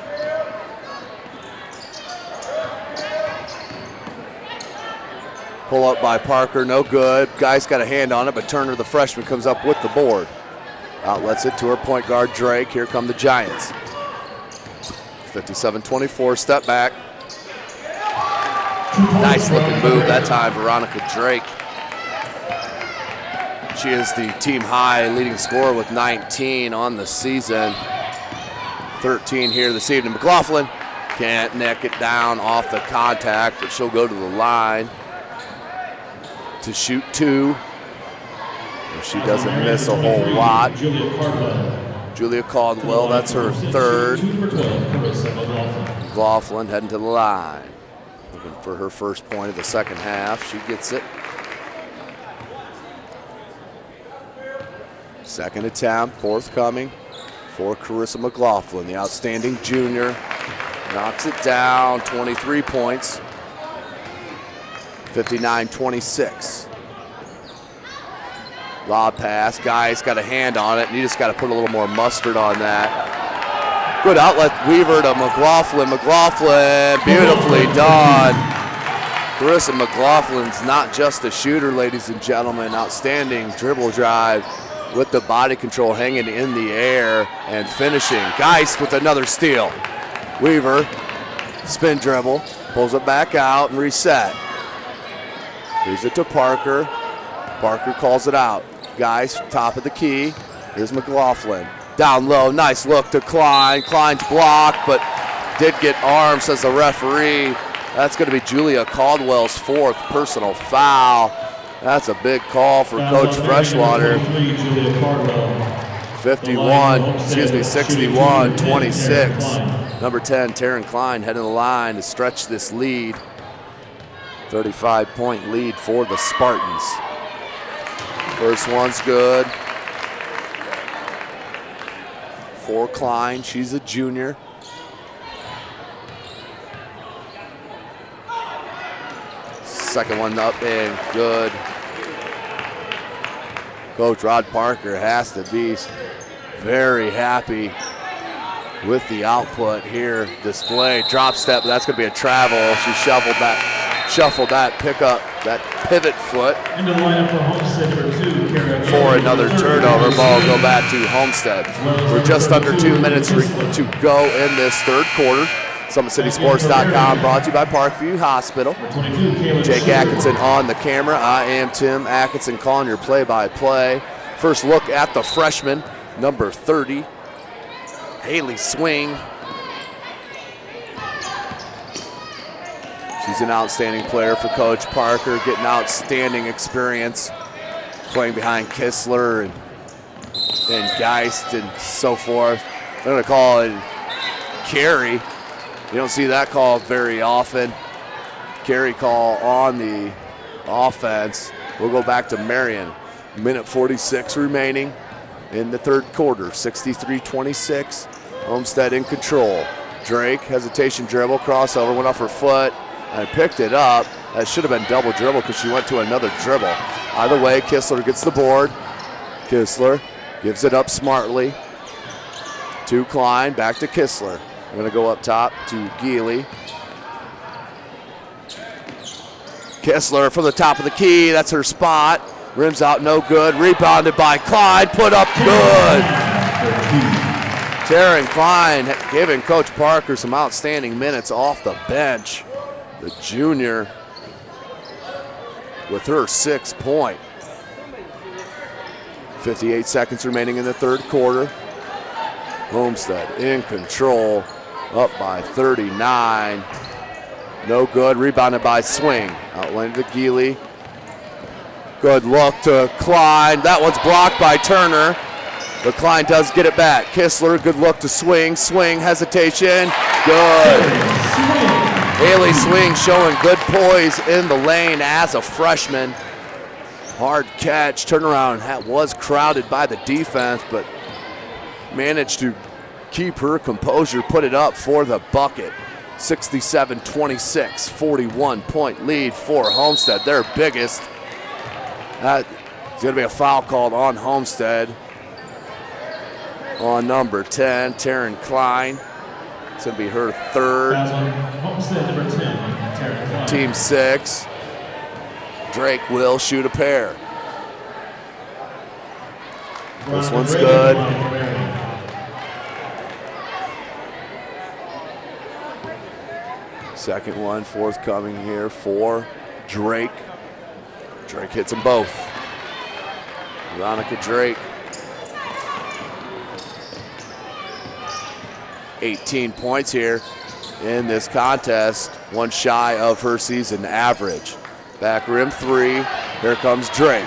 Pull up by Parker, no good. Geist got a hand on it, but Turner, the freshman, comes up with the board. Outlets it to her point guard, Drake. Here come the Giants. 57-24, step back. Nice looking move that time, Veronica Drake. She is the team high leading scorer with 19 on the season. 13 here this evening. McLaughlin can't neck it down off the contact, but she'll go to the line to shoot 2. She doesn't miss a whole lot. Julia Caldwell, that's her 3rd. McLaughlin heading to the line. Looking for her first point of the second half. She gets it. Second attempt, forthcoming for Carissa McLaughlin, the outstanding junior. Knocks it down, 23 points. 59-26. Lob pass, Guy's got a hand on it, and you just got to put a little more mustard on that. Good outlet, Weaver to McLaughlin. McLaughlin, beautifully done. Carissa McLaughlin's not just a shooter, ladies and gentlemen. Outstanding dribble drive with the body control, hanging in the air and finishing. Geist with another steal. Weaver, spin dribble, pulls it back out and reset. Here's it to Parker. Parker calls it out. Geist, top of the key. Here's McLaughlin. Down low, nice look to Klein. Klein's blocked, but did get armed, says the referee. That's going to be Julia Caldwell's fourth personal foul. That's a big call for Coach Freshwater. 61-26. Number 10, Taryn Klein, heading the line to stretch this lead. 35-point lead for the Spartans. First one's good. For Klein, she's a junior. Second one up and good. Coach Rod Parker has to be very happy with the output here displayed. Drop step, but that's going to be a travel. She shuffled that pickup, that pivot foot. Into the lineup for Homestead number 2, Kara. For another turnover. Ball go back to Homestead. We're just under 2 minutes to go in this third quarter. SummitCitySports.com, brought to you by Parkview Hospital. Jake Atkinson on the camera. I am Tim Atkinson calling your play-by-play. First look at the freshman, number 30, Haley Swing. She's an outstanding player for Coach Parker, getting outstanding experience playing behind Kistler and Geist and so forth. They're going to call it carry. You don't see that call very often. Carry call on the offense. We'll go back to Marion. Minute 46 remaining in the third quarter. 63-26. Homestead in control. Drake, hesitation dribble, crossover, went off her foot and picked it up. That should have been double dribble because she went to another dribble. Either way, Kistler gets the board. Kistler gives it up smartly to Klein, back to Kistler. We're going to go up top to Geely. Kistler from the top of the key. That's her spot. Rims out, no good. Rebounded by Klein. Put up good. Taryn Klein giving Coach Parker some outstanding minutes off the bench. The junior with her 6 point. 58 seconds remaining in the third quarter. Homestead in control. Up by 39. No good. Rebounded by Swing. Outline to Geely. Good look to Klein. That one's blocked by Turner. But Klein does get it back. Kistler, good look to Swing. Swing, hesitation. Good. Haley Swing showing good poise in the lane as a freshman. Hard catch. Turnaround was crowded by the defense, but managed to keep her composure, put it up for the bucket. 67-26, 41-point lead for Homestead, their biggest. That's going to be a foul called on Homestead. On number 10, Taryn Klein. It's going to be her third. Homestead number 10, Taryn Klein. Team 6. Drake will shoot a pair. This one's good. Second one forthcoming here for Drake. Drake hits them both. Veronica Drake. 18 points here in this contest, one shy of her season average. Back rim three, here comes Drake.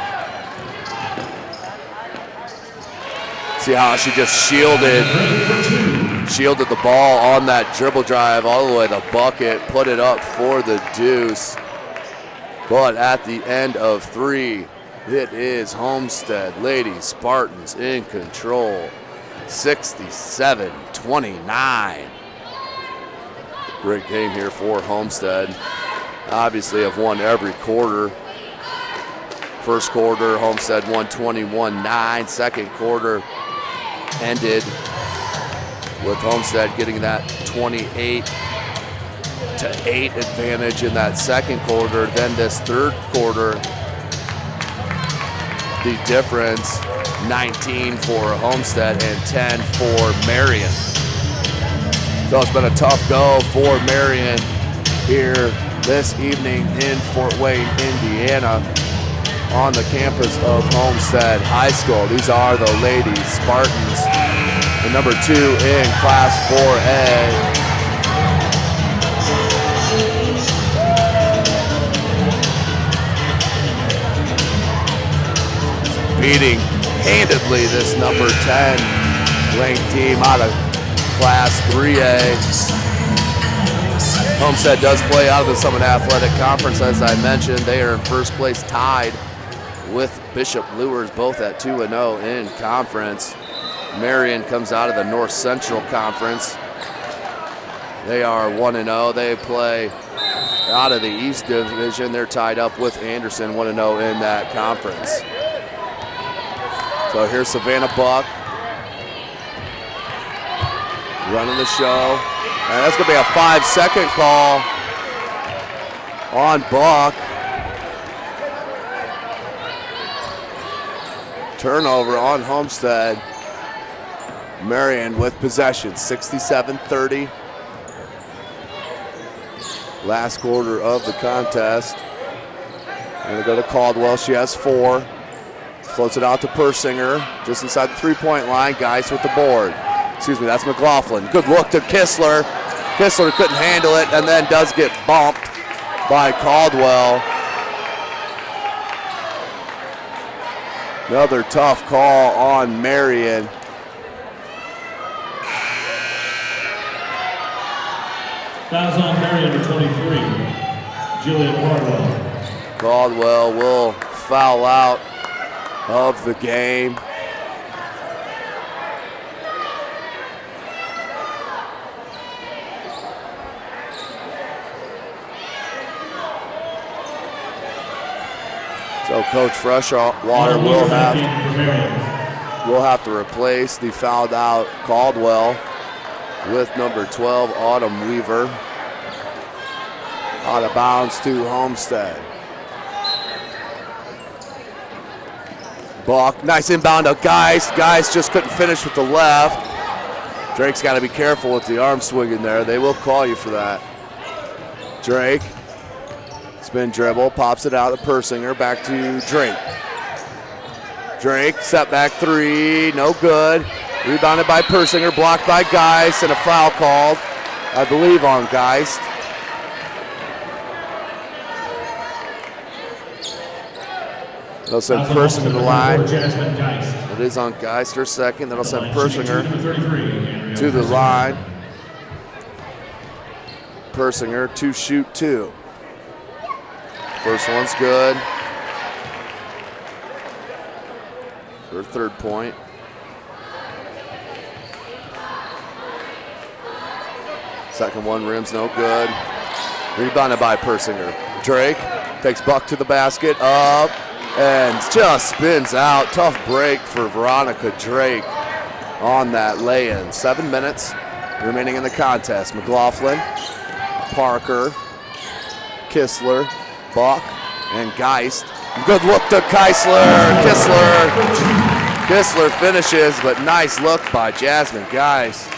See how she just shielded shielded the ball on that dribble drive all the way to the bucket, put it up for the deuce. But at the end of 3, it is Homestead Lady Spartans in control, 67-29. Great game here for Homestead. Obviously have won every quarter. First quarter, Homestead won 21-9. Second quarter ended with Homestead getting that 28-8 advantage in that second quarter. Then this third quarter, the difference 19 for Homestead and 10 for Marion. So it's been a tough go for Marion here this evening in Fort Wayne, Indiana, on the campus of Homestead High School. These are the Lady Spartans, the number 2 in Class 4A. Beating handedly this number 10 ranked team out of Class 3A. Homestead does play out of the Summit Athletic Conference, as I mentioned. They are in first place, tied with Bishop Luers, both at 2-0 in conference. Marion comes out of the North Central Conference. They are 1-0. They play out of the East Division. They're tied up with Anderson, 1-0 in that conference. So here's Savannah Buck running the show. And that's going to be a 5-second call on Buck. Turnover on Homestead. Marion with possession, 67-30. Last quarter of the contest. Going to go to Caldwell. She has 4. Floats it out to Persinger, just inside the 3-point line. Geist with the board. Excuse me, that's McLaughlin. Good look to Kistler. Kistler couldn't handle it and then does get bumped by Caldwell. Another tough call on Marion. Fouls on Marion for 23. Jillian Caldwell. Caldwell will foul out of the game. So Coach Freshwater will have to replace the fouled out Caldwell with number 12, Autumn Weaver. Out of bounds to Homestead. Buck, nice inbound to Geist. Geist just couldn't finish with the left. Drake's got to be careful with the arm swinging there. They will call you for that. Drake, spin dribble, pops it out to Persinger, back to Drake. Drake, step back 3, no good. Rebounded by Persinger, blocked by Geist, and a foul called, I believe, on Geist. They'll send Persinger to the line. It is on Geist, her second. That'll send Persinger to the line. Persinger to shoot 2. First one's good. Her third point. Second one, rims no good. Rebounded by Persinger. Drake takes Buck to the basket, up, and just spins out. Tough break for Veronica Drake on that lay-in. 7 minutes remaining in the contest. McLaughlin, Parker, Kistler, Buck, and Geist. Good look to Kistler. Kistler finishes, but nice look by Jasmine Geist.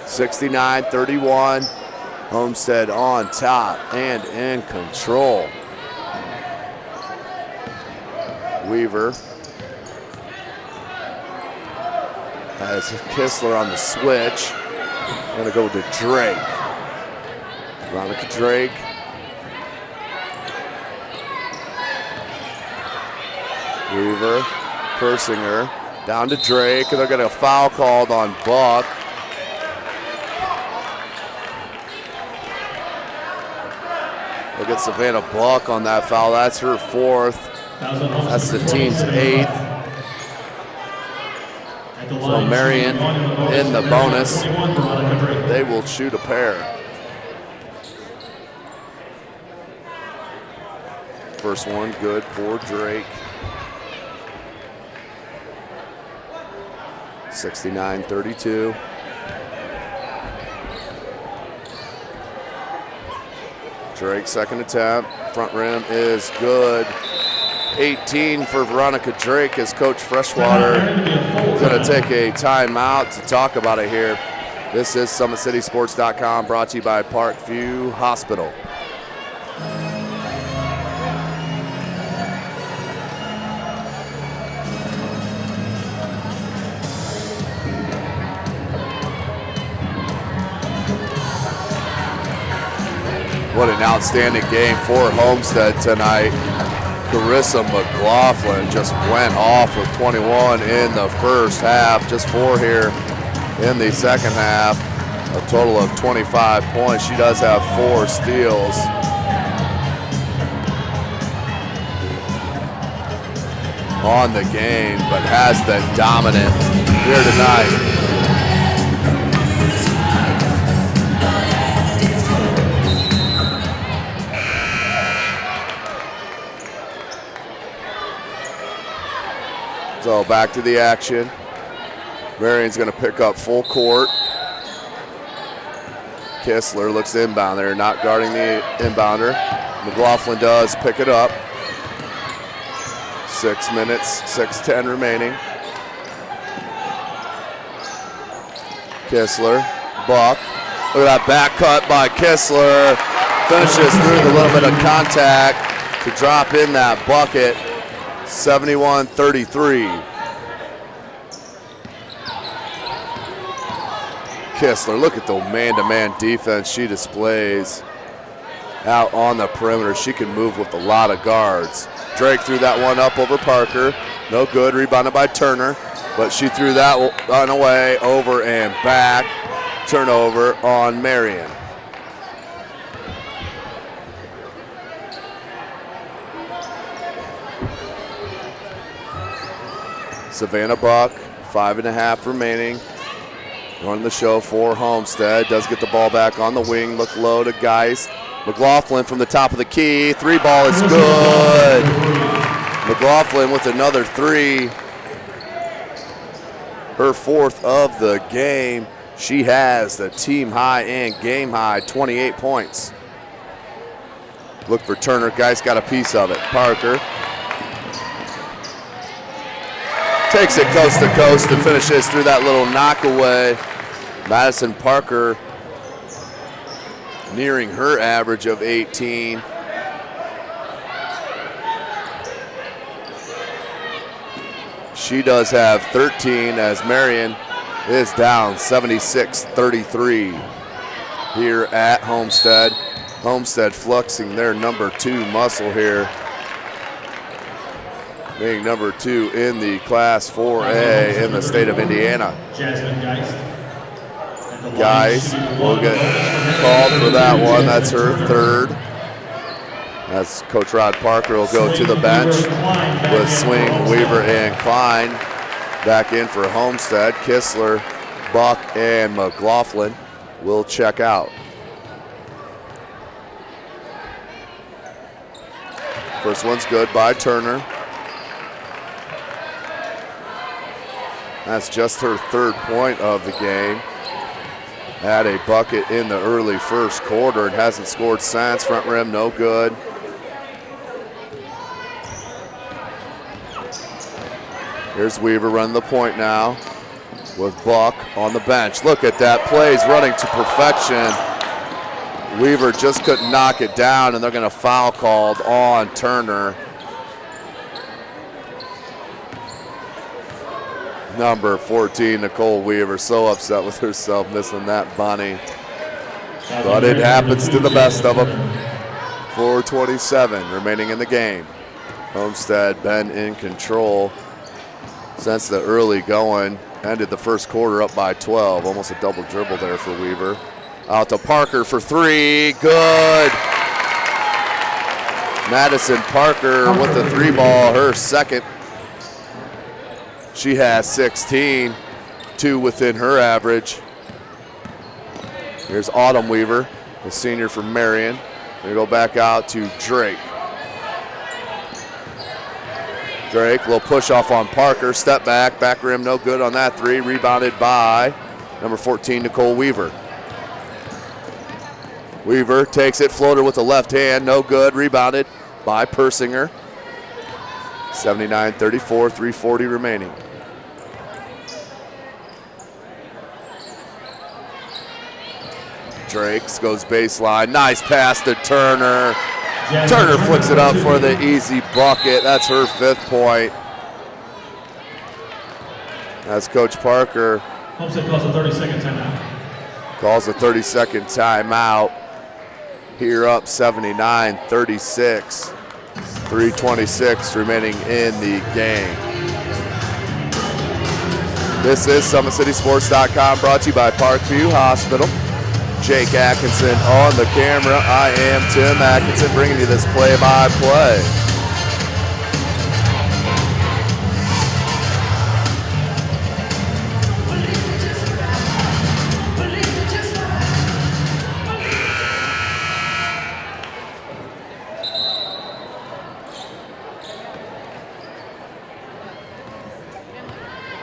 69-31. Homestead on top and in control. Weaver has Kistler on the switch. Gonna go to Drake. Veronica Drake. Weaver, Persinger, Down to Drake, and they're going to foul called on Buck. Look at Savannah Buck on that foul. That's her 4th. That's the team's 8th. So Marion in the bonus. They will shoot a pair. First one good for Drake. 69-32. Drake, second attempt. Front rim is good. 18 for Veronica Drake as Coach Freshwater is going to take a timeout to talk about it here. This is SummitCitySports.com, brought to you by Parkview Hospital. What an outstanding game for Homestead tonight. Carissa McLaughlin just went off with 21 in the first half, just 4 here in the second half. A total of 25 points. She does have 4 steals. On the game, but has been dominant here tonight. So back to the action. Marion's going to pick up full court. Kistler looks inbound there, not guarding the inbounder. McLaughlin does pick it up. 6 minutes, 6:10 remaining. Kistler, Buck. Look at that back cut by Kistler. Finishes through with a little bit of contact to drop in that bucket. 71-33. Kistler, look at the man-to-man defense she displays out on the perimeter. She can move with a lot of guards. Drake threw that one up over Parker. No good, rebounded by Turner, but she threw that one away, over and back. Turnover on Marion. Savannah Buck, 5.5 remaining. Running the show for Homestead. Does get the ball back on the wing. Look low to Geist. McLaughlin from the top of the key. 3 ball is good. McLaughlin with another 3. Her 4th of the game. She has the team high and game high 28 points. Look for Turner. Geist got a piece of it. Parker takes it coast to coast and finishes through that little knockaway. Madison Parker nearing her average of 18. She does have 13 as Marion is down 76-33 here at Homestead. Homestead flexing their number 2 muscle here. Being number 2 in the Class 4A in the state of Indiana. Jasmine Geist will get called for that one. That's her 3rd. As Coach Rod Parker will go to the bench with Swing, Weaver, and Klein. Back in for Homestead. Kistler, Buck, and McLaughlin will check out. First one's good by Turner. That's just her 3rd point of the game. Had a bucket in the early first quarter and hasn't scored since. Front rim, no good. Here's Weaver running the point now with Buck on the bench. Look at that, plays running to perfection. Weaver just couldn't knock it down, and they're going to foul called on Turner. Number 14, Nicole Weaver, so upset with herself missing that bunny. But it happens to the best of them. 4:27 remaining in the game. Homestead been in control since the early going. Ended the first quarter up by 12. Almost a double dribble there for Weaver. Out to Parker for three. Good. Madison Parker with the three ball, her second. She has 16, 2 within her average. Here's Autumn Weaver, the senior from Marion. We go back out to Drake. Drake will push off on Parker, step back rim, no good on that three. Rebounded by number 14, Nicole Weaver. Weaver takes it, floater with the left hand, no good. Rebounded by Persinger. 79-34, 3:40 remaining. Drakes goes baseline, nice pass to Turner. Turner flicks it up for the easy bucket. That's her 5th point. As Coach Parker Homestead calls a 30-second timeout. calls a 30-second timeout. Here up 79-36. 3:26 remaining in the game. This is SummitCitySports.com, brought to you by Parkview Hospital. Jake Atkinson on the camera. I am Tim Atkinson, bringing you this play-by-play.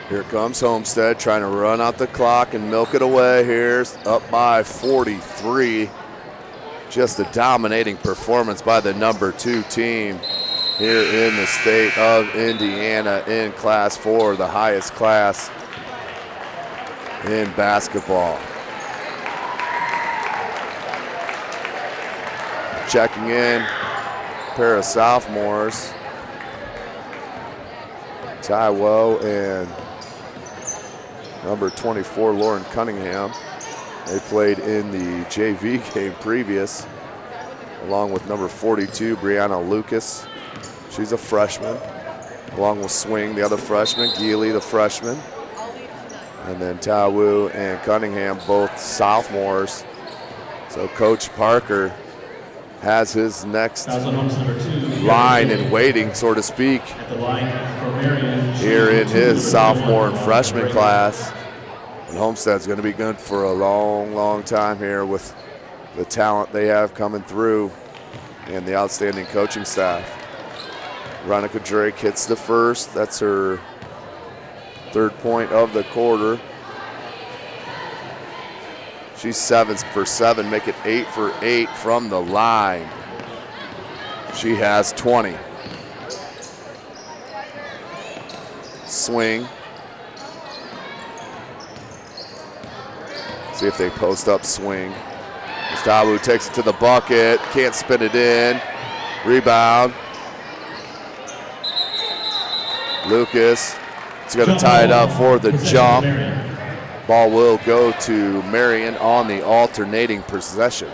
Here comes Homestead trying to run out the clock and milk it away. Here's up by 43. Just a dominating performance by the number 2 team here in the state of Indiana in Class 4, the highest class in basketball. Checking in, a pair of sophomores, Taiwo and number 24, Lauren Cunningham. They played in the JV game previous, along with number 42, Brianna Lucas. She's a freshman, along with Swing, the other freshman, Geely, the freshman. And then Tawu and Cunningham, both sophomores. So Coach Parker has his next line in waiting, so to speak, here in his sophomore and freshman class. And Homestead's going to be good for a long, long time here with the talent they have coming through and the outstanding coaching staff. Veronica Drake hits the first. That's her 3rd point of the quarter. She's 7 for 7, make it 8 for 8 from the line. She has 20. Swing. See if they post up Swing. Gustavo takes it to the bucket, can't spin it in. Rebound. Lucas is going to tie it up for the jump. Ball will go to Marion on the alternating possession.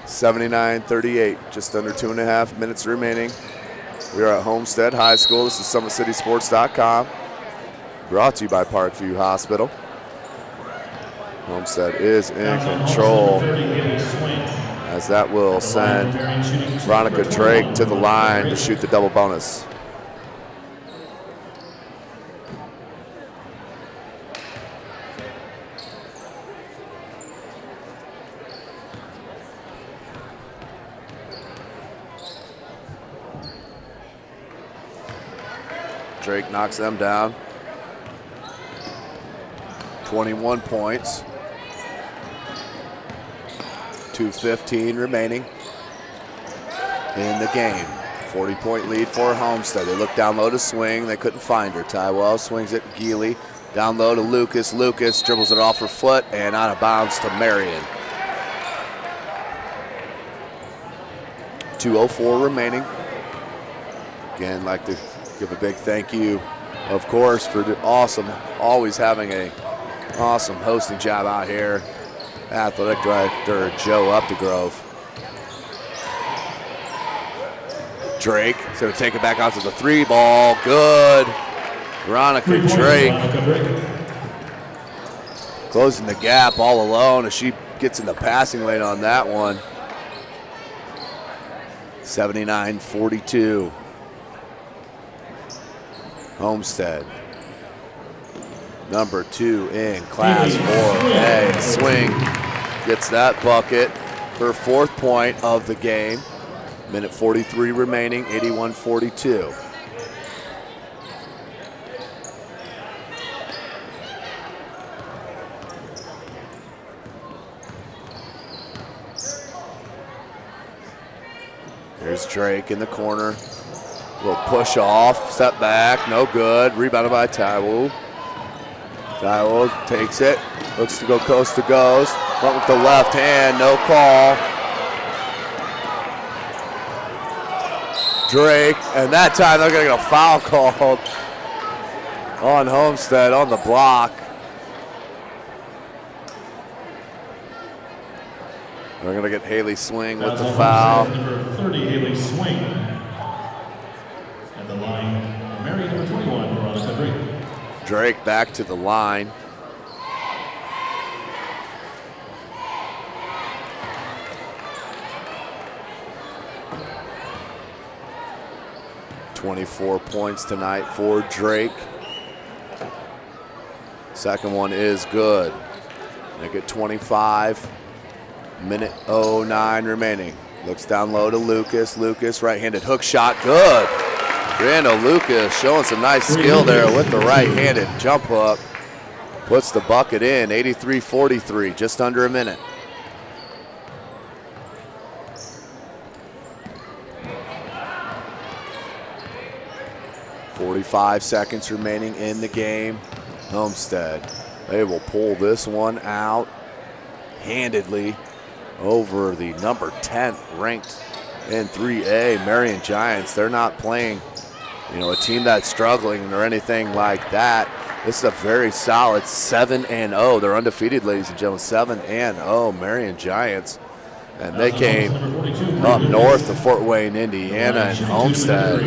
(79-38), just under 2.5 minutes remaining. We are at Homestead High School. This is SummitCitySports.com, brought to you by Parkview Hospital. Homestead is in control, as that will send Veronica Drake to the line to shoot the double bonus. Drake knocks them down. 21 points. 2:15 remaining in the game. 40-point lead for Homestead. They look down low to Swing. They couldn't find her. Tywell swings it. Geely down low to Lucas. Lucas dribbles it off her foot and out of bounds to Marion. 2:04 remaining. Again, like to give a big thank you, of course, for the awesome, always having a awesome hosting job out here Athletic Director Joe Updegrove. Drake is going to take it back out to the 3 ball. Good. Veronica Drake closing the gap all alone as she gets in the passing lane on that one. 79-42. Homestead. Number 2 in Class 4A. Swing gets that bucket. Her 4th point of the game. Minute 43 remaining, 81-42. Here's Drake in the corner. Little push off, step back, no good. Rebounded by Taiwo. Taiwo takes it, looks to go coast to coast. Went with the left hand, no call. Drake, and that time they're gonna get a foul called on Homestead on the block. They're gonna get Haley Swing with the foul. Number 30, Haley Swing. At the line, Marion, number 21, Veronica Drake. Drake back to the line. .24 points tonight for Drake. Second one is good. Make it 25. Minute 09 remaining. Looks down low to Lucas. Lucas, right-handed hook shot, good. Brando Lucas showing some nice skill there with the right-handed jump hook. Puts the bucket in, 83-43, just under a minute. .45 seconds remaining in the game. Homestead, they will pull this one out handedly over the number 10th ranked in 3A Marion Giants. They're not playing, a team that's struggling or anything like that. This is a very solid 7-0. They're undefeated, ladies and gentlemen, 7-0 Marion Giants. And they came up north to Fort Wayne, Indiana, and Homestead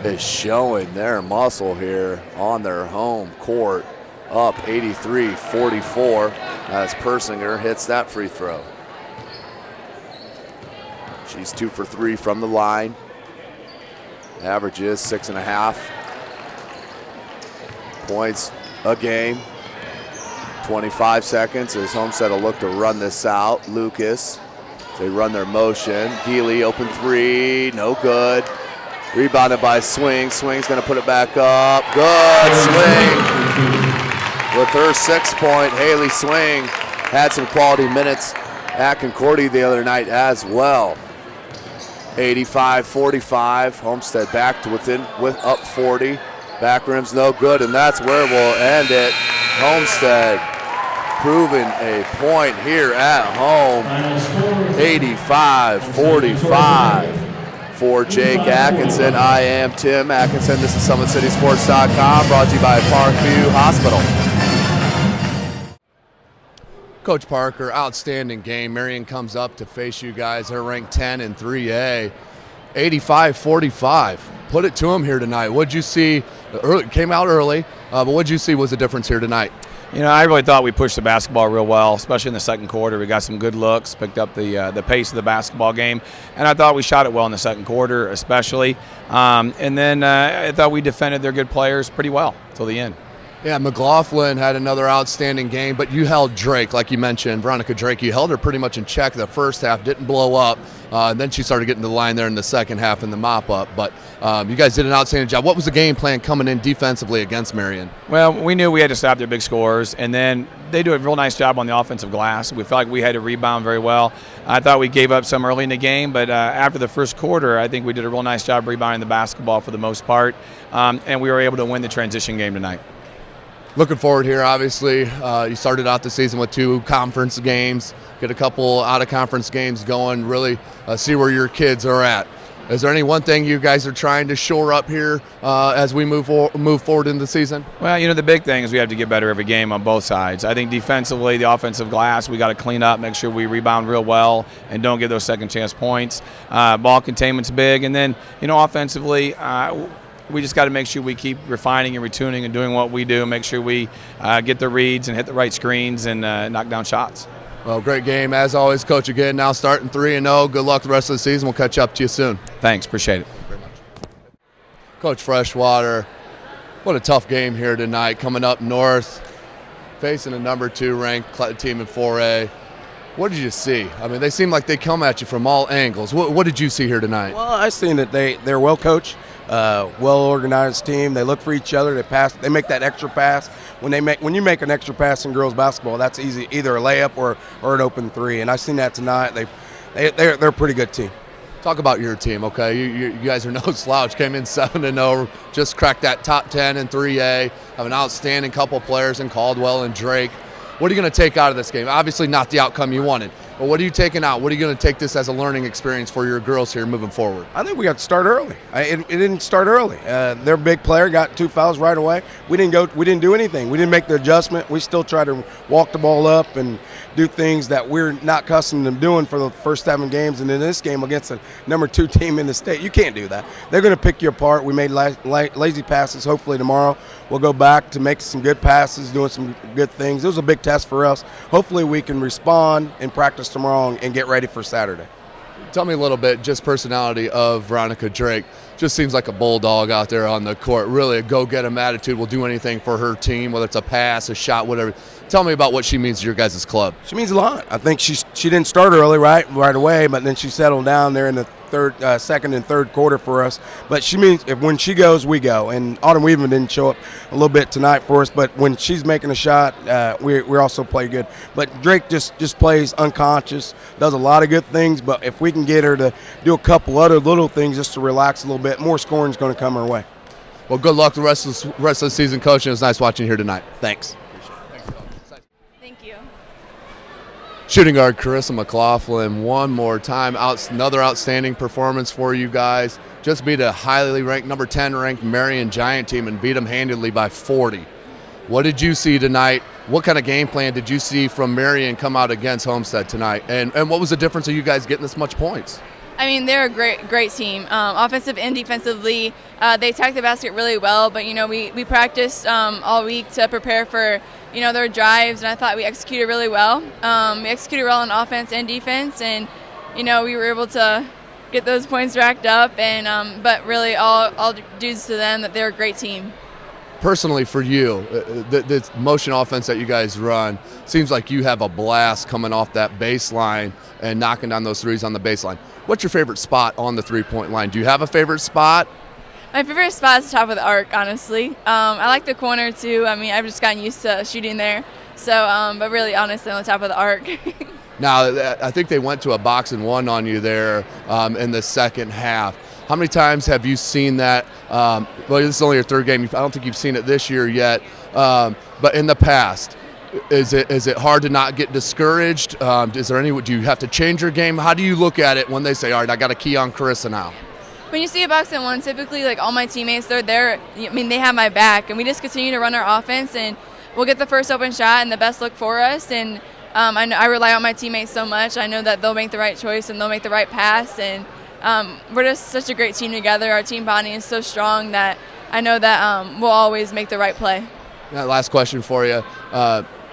is showing their muscle here on their home court. Up 83-44 as Persinger hits that free throw. She's 2 for 3 from the line. Average is 6.5 points a game. 25 seconds as Homestead will look to run this out. Lucas, they run their motion. Geely open 3, no good. Rebounded by Swing. Swing's gonna put it back up. Good Swing. With her 6-point, Haley Swing had some quality minutes at Concordia the other night as well. 85-45, Homestead back to with up 40. Back rim's no good, and that's where we'll end it. Homestead proving a point here at home. 85-45. For Jake Atkinson, I am Tim Atkinson. This is SummitCitySports.com, brought to you by Parkview Hospital. Coach Parker, outstanding game. Marion comes up to face you guys. They're ranked 10 in 3A. 85-45. Put it to them here tonight. What'd you see? Came out early, but what'd you see was the difference here tonight? I really thought we pushed the basketball real well, especially in the second quarter. We got some good looks, picked up the pace of the basketball game, and I thought we shot it well in the second quarter especially. And then I thought we defended their good players pretty well till the end. Yeah, McLaughlin had another outstanding game, but you held Drake, like you mentioned, Veronica Drake. You held her pretty much in check the first half, didn't blow up. And then she started getting to the line there in the second half in the mop-up. But you guys did an outstanding job. What was the game plan coming in defensively against Marion? Well, we knew we had to stop their big scores, and then they do a real nice job on the offensive glass. We felt like we had to rebound very well. I thought we gave up some early in the game, but after the first quarter, I think we did a real nice job rebounding the basketball for the most part, and we were able to win the transition game tonight. Looking forward here, obviously. You started out the season with 2 conference games, get a couple out-of-conference games going, really see where your kids are at. Is there any one thing you guys are trying to shore up here as we move forward in the season? Well, the big thing is we have to get better every game on both sides. I think defensively, the offensive glass, we got to clean up, make sure we rebound real well and don't give those second chance points. Ball containment's big. And then, offensively, we just got to make sure we keep refining and retuning and doing what we do, make sure we get the reads and hit the right screens and knock down shots. Well, great game. As always, Coach, again, now starting 3-0. Good luck the rest of the season. We'll catch up to you soon. Thanks. Appreciate it. Very much. Coach Freshwater, what a tough game here tonight. Coming up north, facing a number 2 ranked team in 4A. What did you see? I mean, they seem like they come at you from all angles. What did you see here tonight? Well, I seen that they're well coached, well organized team. They look for each other. They pass. They make that extra pass. When you make an extra pass in girls basketball, that's easy, either a layup or an open 3. And I seen that tonight. They're a pretty good team. Talk about your team, okay? You guys are no slouch. Came in 7-0, just cracked that top 10 in 3A. Have an outstanding couple players in Caldwell and Drake. What are you going to take out of this game? Obviously not the outcome you wanted, but what are you taking out? What are you going to take this as a learning experience for your girls here moving forward? I think we got to start early. It didn't start early. Their big player got 2 fouls right away. We didn't do anything. We didn't make the adjustment. We still try to walk the ball up and do things that we're not accustomed to doing for the first 7 games. And in this game against the number 2 team in the state, you can't do that. They're going to pick you apart. We made lazy passes. Hopefully tomorrow we'll go back to make some good passes, doing some good things. It was a big test for us. Hopefully we can respond and practice tomorrow and get ready for Saturday. Tell me a little bit, just personality of Veronica Drake. Just seems like a bulldog out there on the court. Really a go-get-'em attitude. Will do anything for her team, whether it's a pass, a shot, whatever. Tell me about what she means to your guys' club. She means a lot. I think she didn't start early right away, but then she settled down there in the second and third quarter for us. But she means when she goes, we go. And Autumn Weaver didn't show up a little bit tonight for us, but when she's making a shot, we also play good. But Drake just plays unconscious, does a lot of good things. But if we can get her to do a couple other little things just to relax a little bit, more scoring is going to come her way. Well, good luck the rest of the season, Coach. And it was nice watching you here tonight. Thanks. Thank you. Shooting guard Carissa McLaughlin, one more time. Another outstanding performance for you guys. Just beat a highly ranked, number 10 ranked Marion Giant team and beat them handedly by 40. What did you see tonight? What kind of game plan did you see from Marion come out against Homestead tonight? And what was the difference of you guys getting this much points? I mean, they're a great team. Offensive and defensively, they attack the basket really well. But we practiced all week to prepare for their drives, and I thought we executed really well. We executed well on offense and defense, and we were able to get those points racked up. And but really, all dues to them that they're a great team. Personally, for you, the motion offense that you guys run seems like you have a blast coming off that baseline and knocking down those threes on the baseline. What's your favorite spot on the three-point line? Do you have a favorite spot? My favorite spot is the top of the arc, honestly. I like the corner, too. I mean, I've just gotten used to shooting there. So, but really, honestly, on the top of the arc. Now, I think they went to a box and one on you there in the second half. How many times have you seen that? Well, this is only your 3rd game. I don't think you've seen it this year yet. But in the past, is it hard to not get discouraged? Do you have to change your game? How do you look at it when they say, all right, I got a key on Carissa now? When you see a box and one, typically, like, all my teammates, they're there. I mean, they have my back, and we just continue to run our offense, and we'll get the first open shot and the best look for us. And I rely on my teammates so much. I know that they'll make the right choice and they'll make the right pass. And we're just such a great team together. Our team bonding is so strong that I know that we'll always make the right play. Last question for you.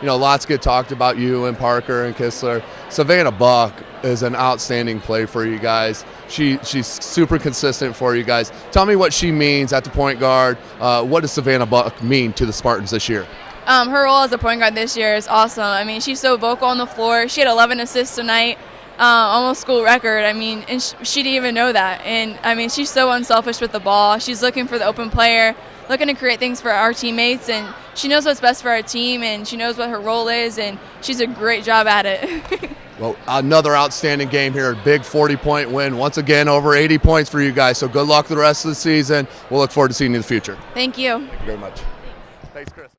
Lots get talked about you and Parker and Kistler. Savannah Buck is an outstanding play for you guys. She's super consistent for you guys. Tell me what she means at the point guard. What does Savannah Buck mean to the Spartans this year? Her role as a point guard this year is awesome. I mean, she's so vocal on the floor. She had 11 assists tonight, almost school record. I mean, and she didn't even know that. And, I mean, she's so unselfish with the ball. She's looking for the open player, looking to create things for our teammates, and she knows what's best for our team, and she knows what her role is, and she's a great job at it. Well, another outstanding game here. Big 40-point win. Once again, over 80 points for you guys. So good luck the rest of the season. We'll look forward to seeing you in the future. Thank you. Thank you very much. Thanks, Chris.